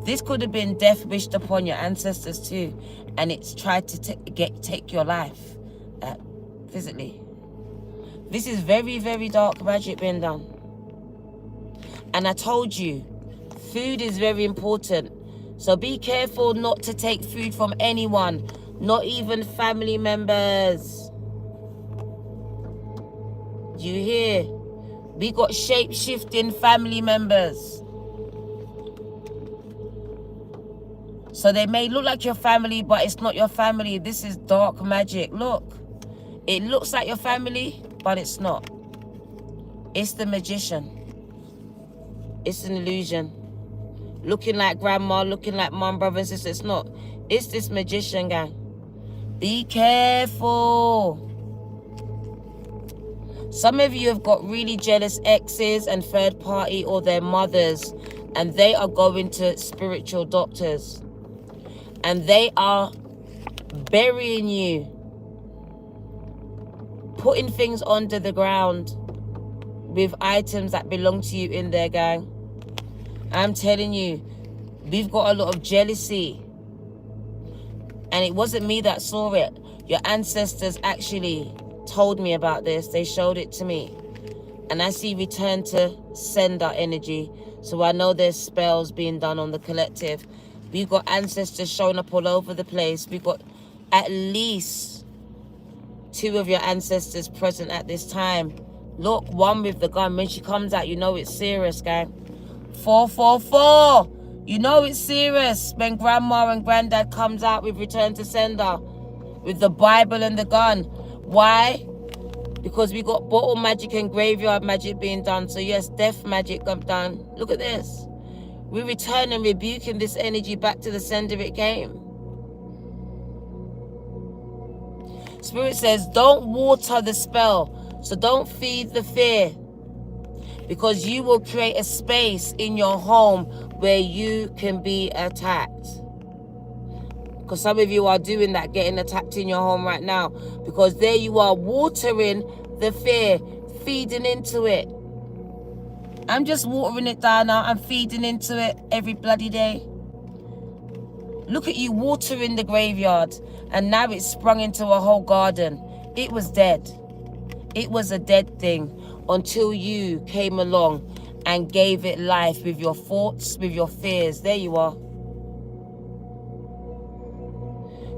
This could have been death wished upon your ancestors too, and it's tried to take your life physically. This is very, very dark magic being done. And I told you, food is very important. So be careful not to take food from anyone, not even family members. Do you hear? We got shape-shifting family members. So they may look like your family, but it's not your family. This is dark magic. Look. It looks like your family, but it's not. It's the magician. It's an illusion. looking like grandma, looking like mom, brother and sister. It's not. It's this magician gang. Be careful. Some of you have got really jealous exes and third party or their mothers, and they are going to spiritual doctors. And they are burying you, putting things under the ground with items that belong to you in there, gang. I'm telling you, we've got a lot of jealousy. And it wasn't me that saw it. Your ancestors actually told me about this. They showed it to me. And I see return to sender energy. So I know there's spells being done on the collective. We've got ancestors showing up all over the place. We've got at least 2 of your ancestors present at this time. Look, one with the gun. When she comes out, you know it's serious, gang. 444. You know it's serious when grandma and granddad comes out with return to sender, with the Bible and the gun. Why? Because we got bottle magic and graveyard magic being done. So yes, death magic got done. Look at this. We return and rebuking this energy back to the sender it came. Spirit says, don't water the spell. So don't feed the fear. Because you will create a space in your home where you can be attacked. Because some of you are doing that, getting attacked in your home right now. Because there you are, watering the fear, feeding into it. I'm just watering it down now. I'm feeding into it every bloody day. Look at you watering the graveyard. And now it's sprung into a whole garden. It was dead. It was a dead thing until you came along and gave it life with your thoughts, with your fears. There you are.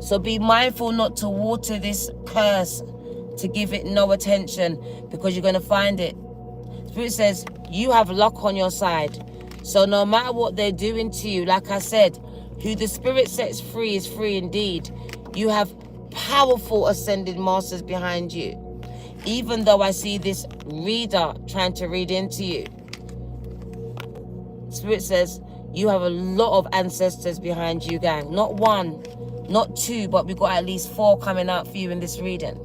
So be mindful not to water this curse, to give it no attention, because you're going to find it. Spirit says you have luck on your side. So no matter what they're doing to you, like I said, who the Spirit sets free is free indeed. You have powerful ascended masters behind you. Even though I see this reader trying to read into you, Spirit says you have a lot of ancestors behind you, gang. Not 1, not 2, but we've got at least 4 coming out for you in this reading.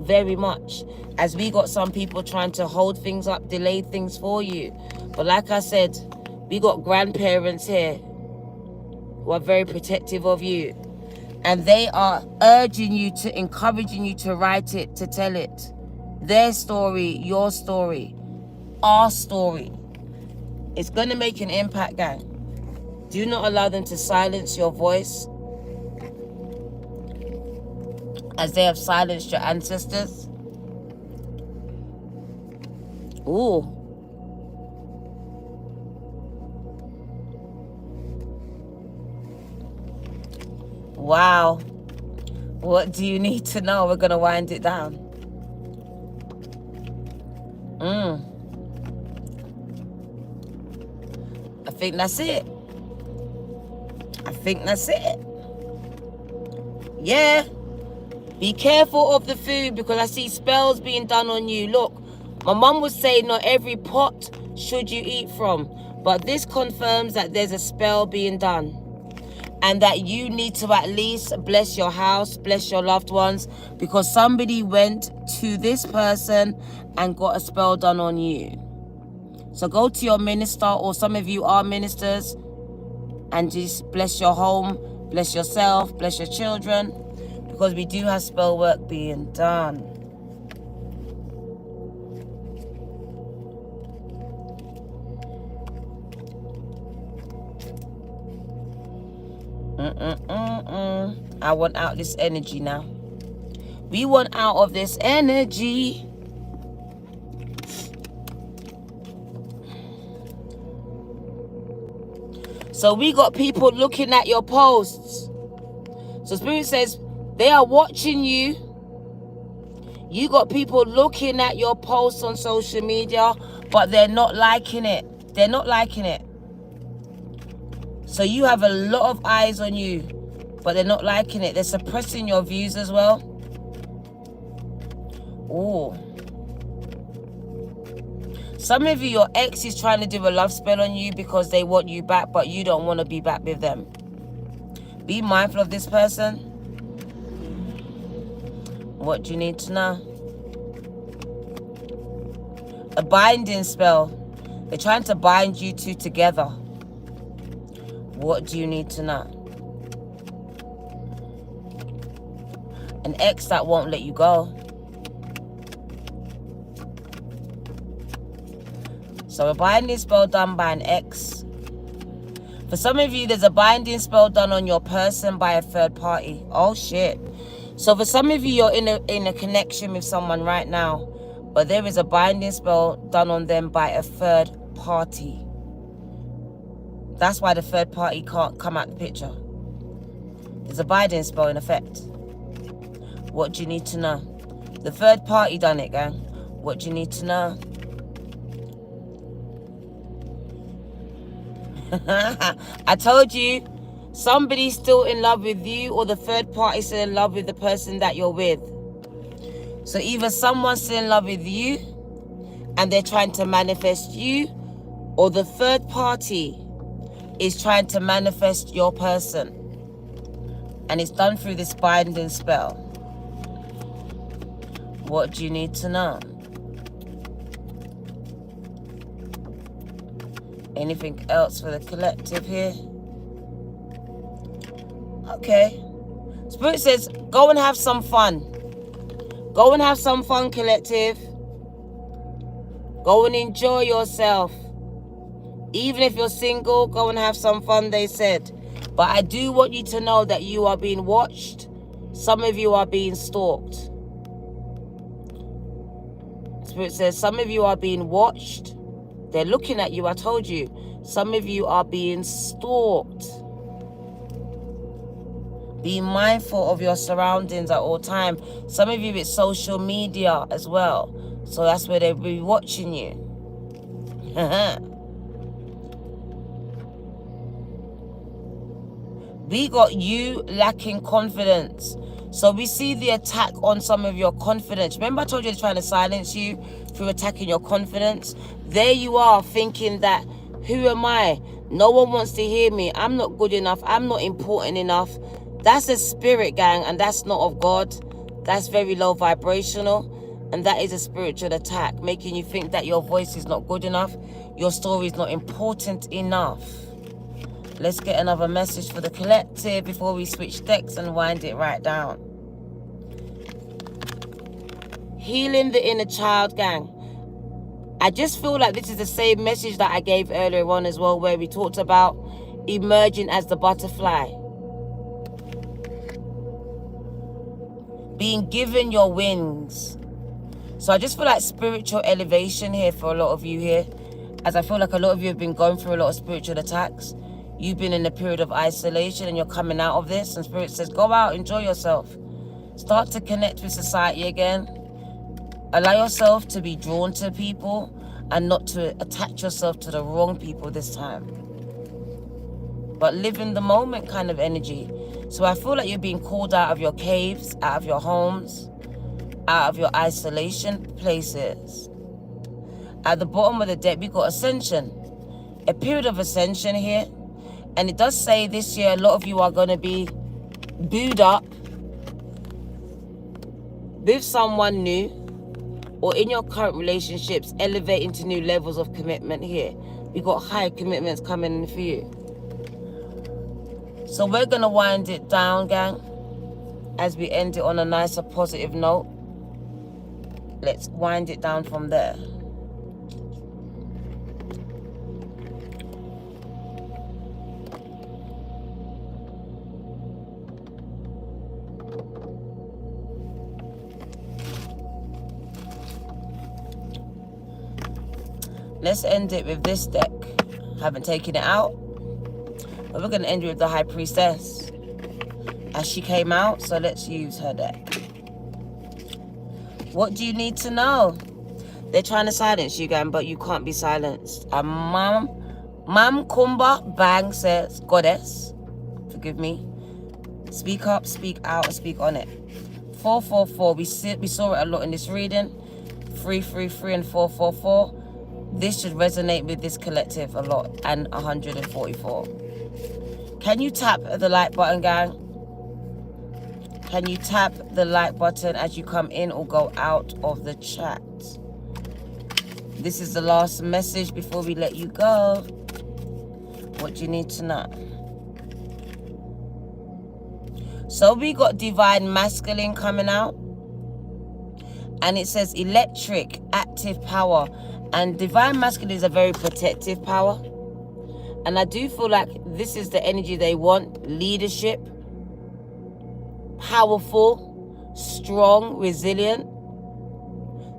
Very much. As we got some people trying to hold things up, delay things for you. But like I said, we got grandparents here who are very protective of you. And they are urging you to, encouraging you to write it, to tell it. Their story, your story, our story. It's going to make an impact, gang. Do not allow them to silence your voice, as they have silenced your ancestors. Ooh. Wow. What do you need to know? We're going to wind it down. I think that's it. I think that's it. Yeah. Be careful of the food, because I see spells being done on you. Look, my mum would say not every pot should you eat from. But this confirms that there's a spell being done. And that you need to at least bless your house, bless your loved ones, because somebody went to this person and got a spell done on you. So go to your minister, or some of you are ministers, and just bless your home, bless yourself, bless your children, because we do have spell work being done. I want out this energy now. We want out of this energy. So we got people looking at your posts. So Spirit says they are watching you. You got people looking at your posts on social media, but they're not liking it. They're not liking it. So you have a lot of eyes on you, but they're not liking it. They're suppressing your views as well. Oh. Some of you, your ex is trying to do a love spell on you because they want you back, but you don't want to be back with them. Be mindful of this person. What do you need to know? A binding spell. They're trying to bind you two together. What do you need to know? An ex that won't let you go. So a binding spell done by an ex. For some of you, there's a binding spell done on your person by a third party. Oh shit. So for some of you, you're in a connection with someone right now, but there is a binding spell done on them by a third party. That's why the third party can't come out the picture. There's a binding spell in effect. What do you need to know? The third party done it, gang. What do you need to know? I told you, somebody's still in love with you, or the third party still in love with the person that you're with. So either someone's still in love with you and they're trying to manifest you, or the third party is trying to manifest your person. And it's done through this binding spell. What do you need to know? Anything else for the collective here? Okay. Spirit says, go and have some fun. Go and have some fun, collective. Go and enjoy yourself. Even if you're single, go and have some fun, they said. But I do want you to know that you are being watched. Some of you are being stalked. Spirit says, some of you are being watched. They're looking at you, I told you. Some of you are being stalked. Be mindful of your surroundings at all times. Some of you, it's social media as well. So that's where they'll be watching you. We got you lacking confidence. So we see the attack on some of your confidence. Remember I told you they're trying to silence you through attacking your confidence? There you are thinking that, who am I? No one wants to hear me. I'm not good enough. I'm not important enough. That's a spirit, gang, and that's not of God. That's very low vibrational, and that is a spiritual attack, making you think that your voice is not good enough, your story is not important enough. Let's get another message for the collective before we switch decks and wind it right down. Healing the inner child, gang. I just feel like this is the same message that I gave earlier on as well, where we talked about emerging as the butterfly. Being given your wings. So I just feel like spiritual elevation here for a lot of you here, as I feel like a lot of you have been going through a lot of spiritual attacks. You've been in a period of isolation and you're coming out of this, and Spirit says, go out, enjoy yourself. Start to connect with society again. Allow yourself to be drawn to people and not to attach yourself to the wrong people this time. But live in the moment kind of energy. So I feel like you're being called out of your caves, out of your homes, out of your isolation places. At the bottom of the deck, we got Ascension. A period of ascension here. And it does say this year, a lot of you are going to be booed up with someone new, or in your current relationships, elevating to new levels of commitment here. We got high commitments coming in for you. So we're going to wind it down, gang, as we end it on a nicer, positive note. Let's wind it down from there. Let's end it with this deck. Haven't taken it out. But we're going to end it with the High Priestess, as she came out. So let's use her deck. What do you need to know? They're trying to silence you, gang, but you can't be silenced. Mam Kumba Bang says, Goddess, forgive me. Speak up, speak out, and speak on it. 444. We saw it a lot in this reading. 333 and 444. This should resonate with this collective a lot. And 144. Can you tap the like button, gang? Can you tap the like button as you come in or go out of the chat? This is the last message before we let you go. What do you need to know? So we got divine masculine coming out. And it says electric, active power. And divine masculine is a very protective power. And I do feel like this is the energy they want. Leadership. Powerful. Strong. Resilient.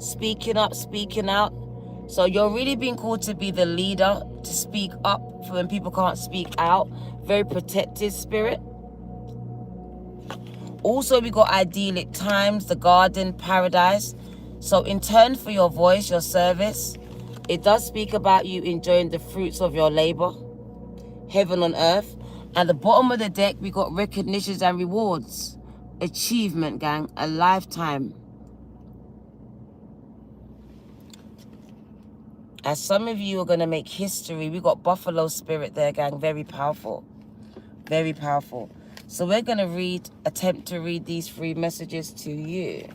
Speaking up, speaking out. So you're really being called to be the leader. To speak up for when people can't speak out. Very protective spirit. Also, we got idyllic times, the garden, paradise. So in turn for your voice, your service, it does speak about you enjoying the fruits of your labor. Heaven on earth. At the bottom of the deck, we got recognitions and rewards. Achievement, gang. A lifetime. As some of you are going to make history, we got buffalo spirit there, gang. Very powerful. Very powerful. So we're going to attempt to read these 3 messages to you.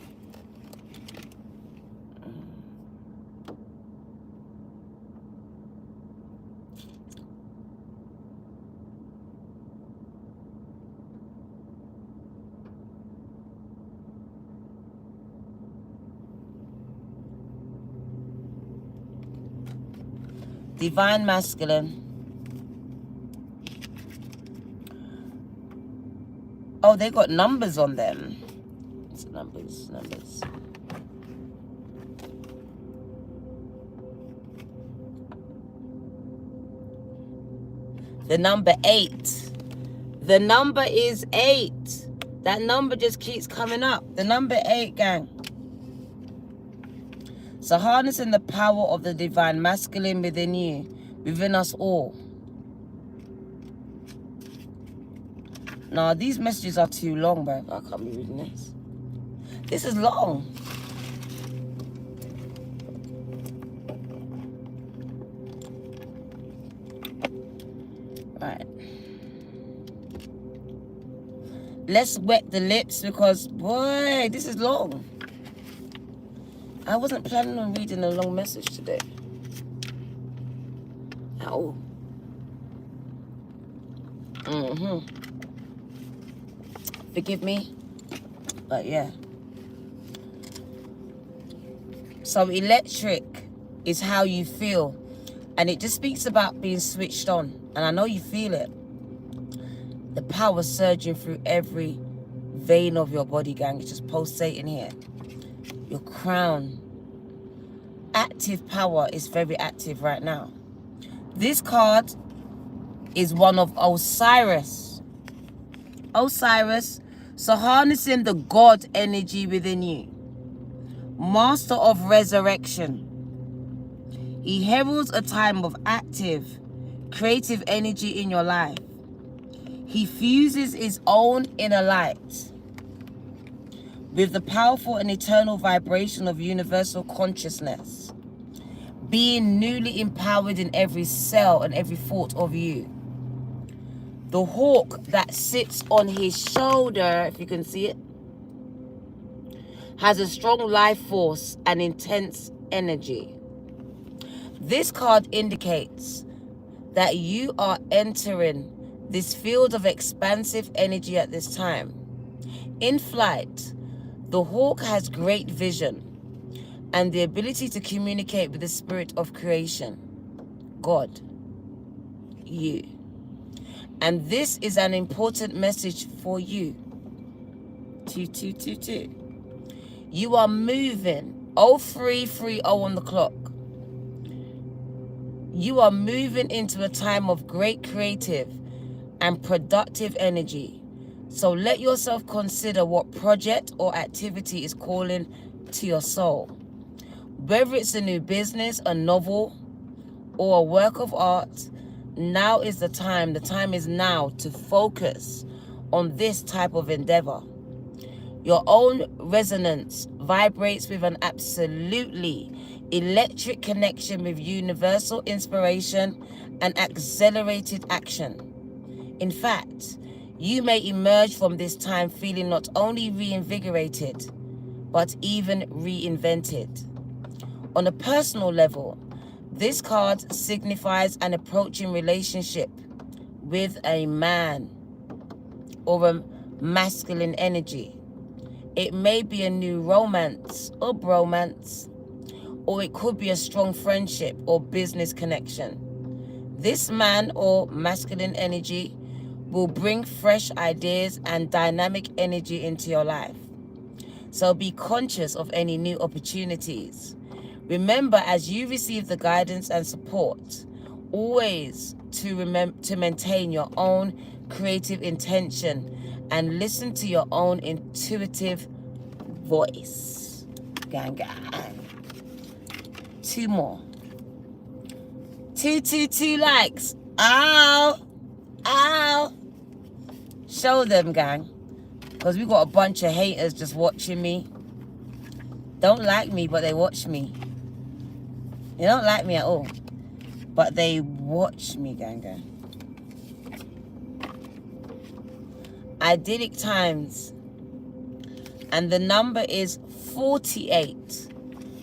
Divine masculine. Oh, they got numbers on them. It's numbers. The number 8. The number is 8. That number just keeps coming up. The number 8, gang. So harnessing the power of the divine masculine within you, within us all. Now, these messages are too long, bro. I can't be reading this. This is long. Right. Let's wet the lips because, boy, this is long. I wasn't planning on reading a long message today. At all. Forgive me. But yeah. So electric is how you feel. And it just speaks about being switched on. And I know you feel it. The power surging through every vein of your body, gang. It's just pulsating here. Your crown. Active power is very active right now. This card is one of Osiris. Osiris. So harnessing the God energy within you. Master of resurrection. He heralds a time of active, creative energy in your life. He fuses his own inner light with the powerful and eternal vibration of universal consciousness, being newly empowered in every cell and every thought of you. The hawk that sits on his shoulder, if you can see it, has a strong life force and intense energy. This card indicates that you are entering this field of expansive energy at this time. In flight, the hawk has great vision and the ability to communicate with the spirit of creation, God, you. And this is an important message for you. 2222. You are moving. 0330 on the clock. You are moving into a time of great creative and productive energy. So let yourself consider what project or activity is calling to your soul. Whether it's a new business, a novel, or a work of art, now is the time. The time is now to focus on this type of endeavor. Your own resonance vibrates with an absolutely electric connection with universal inspiration and accelerated action. In fact, you may emerge from this time feeling not only reinvigorated, but even reinvented. On a personal level, this card signifies an approaching relationship with a man or a masculine energy. It may be a new romance or bromance, or it could be a strong friendship or business connection. This man or masculine energy will bring fresh ideas and dynamic energy into your life. So be conscious of any new opportunities. Remember, as you receive the guidance and support, always to maintain your own creative intention and listen to your own intuitive voice. Gang, gang. 2 more. 2 likes. Ow. Ow. Show them, gang. Because we got a bunch of haters just watching me. Don't like me, but they watch me. They don't like me at all, but they watch me, gang, gang. Idyllic times. And the number is 48,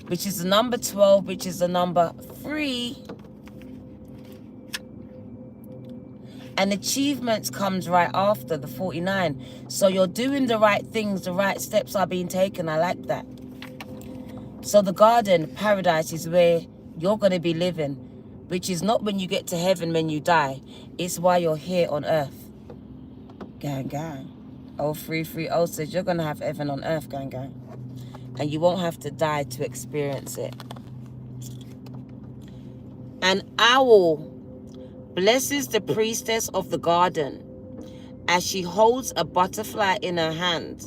which is the number 12, which is the number 3. And achievements comes right after the 49. So you're doing the right things, the right steps are being taken. I like that. So the garden, paradise, is where you're going to be living, which is not when you get to heaven when you die. It's while you're here on earth. Gang, gang. 0330 says you're going to have heaven on earth, gang, gang. And you won't have to die to experience it. An owl blesses the priestess of the garden as she holds a butterfly in her hand.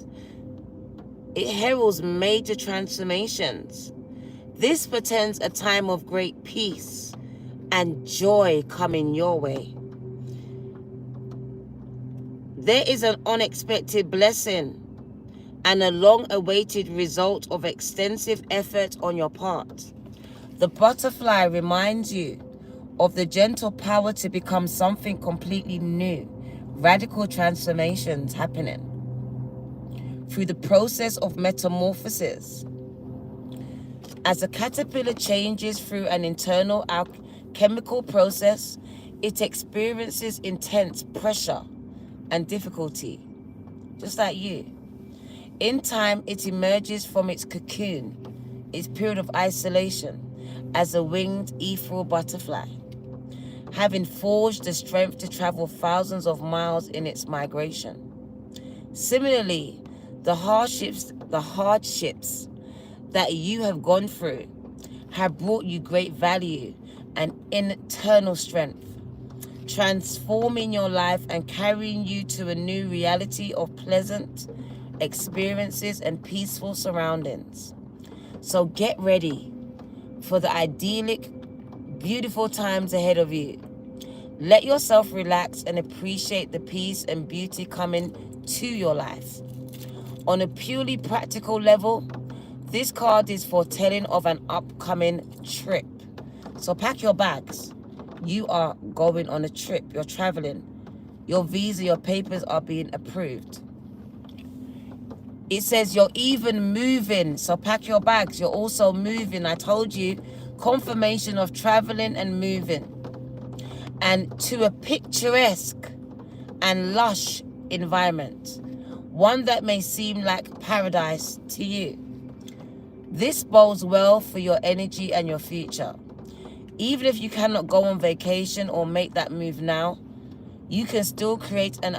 It heralds major transformations. This portends a time of great peace and joy coming your way. There is an unexpected blessing and a long-awaited result of extensive effort on your part. The butterfly reminds you of the gentle power to become something completely new. Radical transformations happening through the process of metamorphosis. As a caterpillar changes through an internal chemical process, it experiences intense pressure and difficulty, just like you. In time, it emerges from its cocoon, its period of isolation, as a winged ethereal butterfly, having forged the strength to travel thousands of miles in its migration. Similarly, the hardships that you have gone through have brought you great value and internal strength, transforming your life and carrying you to a new reality of pleasant experiences and peaceful surroundings. So get ready for the idyllic, beautiful times ahead of you. Let yourself relax and appreciate the peace and beauty coming to your life. On a purely practical level, this card is foretelling of an upcoming trip. So pack your bags. You are going on a trip. You're traveling. Your visa, your papers are being approved. It says you're even moving. So pack your bags. You're also moving. I told you, confirmation of traveling and moving. And to a picturesque and lush environment. One that may seem like paradise to you. This bodes well for your energy and your future. Even if you cannot go on vacation or make that move now, you can still create an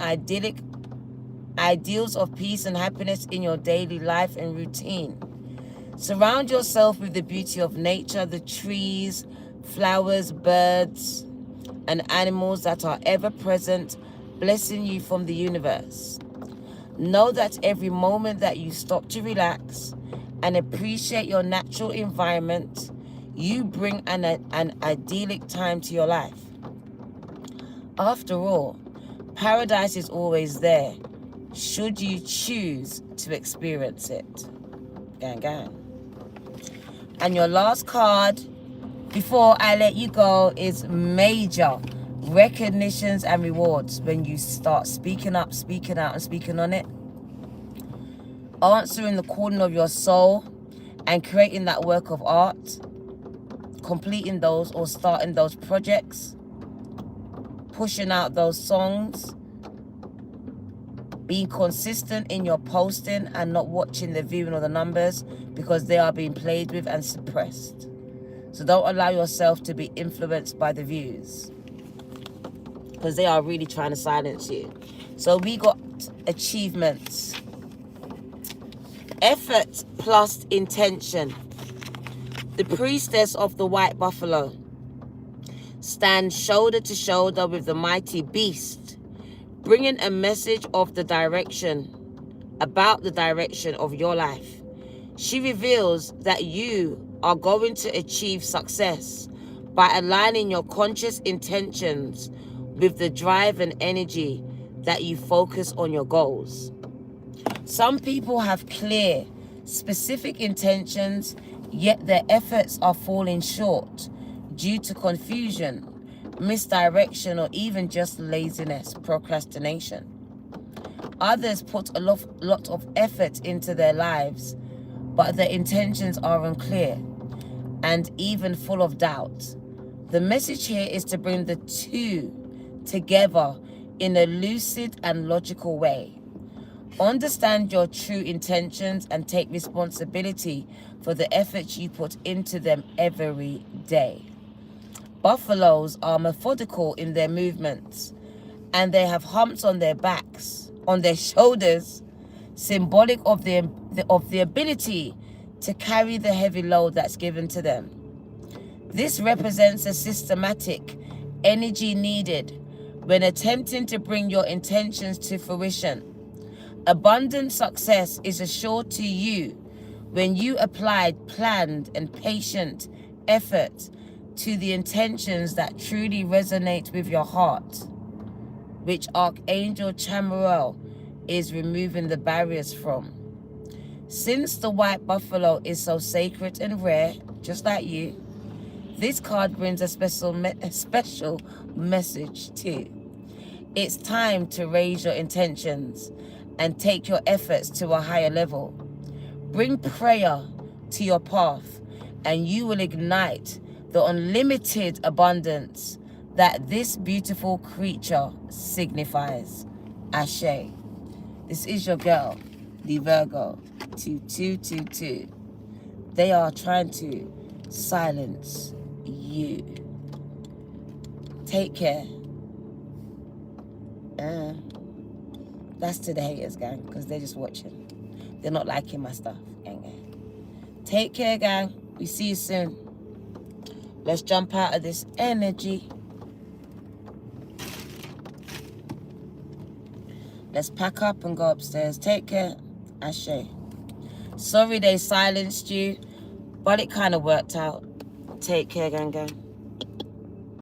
ideals of peace and happiness in your daily life and routine. Surround yourself with the beauty of nature, the trees, flowers, birds, and animals that are ever present, blessing you from the universe. Know that every moment that you stop to relax and appreciate your natural environment, you bring an idyllic time to your life. After all, paradise is always there, should you choose to experience it. Gang, gang. And your last card before I let you go is major recognitions and rewards. When you start speaking up, speaking out, and speaking on it, answering the calling of your soul and creating that work of art, completing those or starting those projects, pushing out those songs, being consistent in your posting and not watching the viewing or the numbers, because they are being played with and suppressed. So don't allow yourself to be influenced by the views, because they are really trying to silence you. So we got achievements. Effort plus intention. The priestess of the white buffalo stands shoulder to shoulder with the mighty beast, bringing a message of the direction, about the direction of your life. She reveals that you are going to achieve success by aligning your conscious intentions with the drive and energy that you focus on your goals. Some people have clear, specific intentions, yet their efforts are falling short due to confusion, misdirection, or even just laziness, procrastination. Others put a lot of effort into their lives, but their intentions are unclear and even full of doubt. The message here is to bring the two together in a lucid and logical way. Understand your true intentions and take responsibility for the efforts you put into them every day. Buffaloes are methodical in their movements, and they have humps on their backs, on their shoulders, symbolic of the ability to carry the heavy load that's given to them. This represents a systematic energy needed when attempting to bring your intentions to fruition. Abundant success is assured to you when you applied planned and patient effort to the intentions that truly resonate with your heart, which Archangel Chamuel is removing the barriers from. Since the white buffalo is so sacred and rare, just like you, this card brings a special message too. It's time to raise your intentions and take your efforts to a higher level. Bring prayer to your path, and you will ignite the unlimited abundance that this beautiful creature signifies. Ashe. This is your girl, the Virgo 2222. They are trying to silence you. Take care. That's to the haters, gang, because they're just watching. They're not liking my stuff, gang. Take care, gang. We see you soon. Let's jump out of this energy. Let's pack up and go upstairs. Take care. Ashe. Sorry they silenced you, but it kind of worked out. Take care, gang.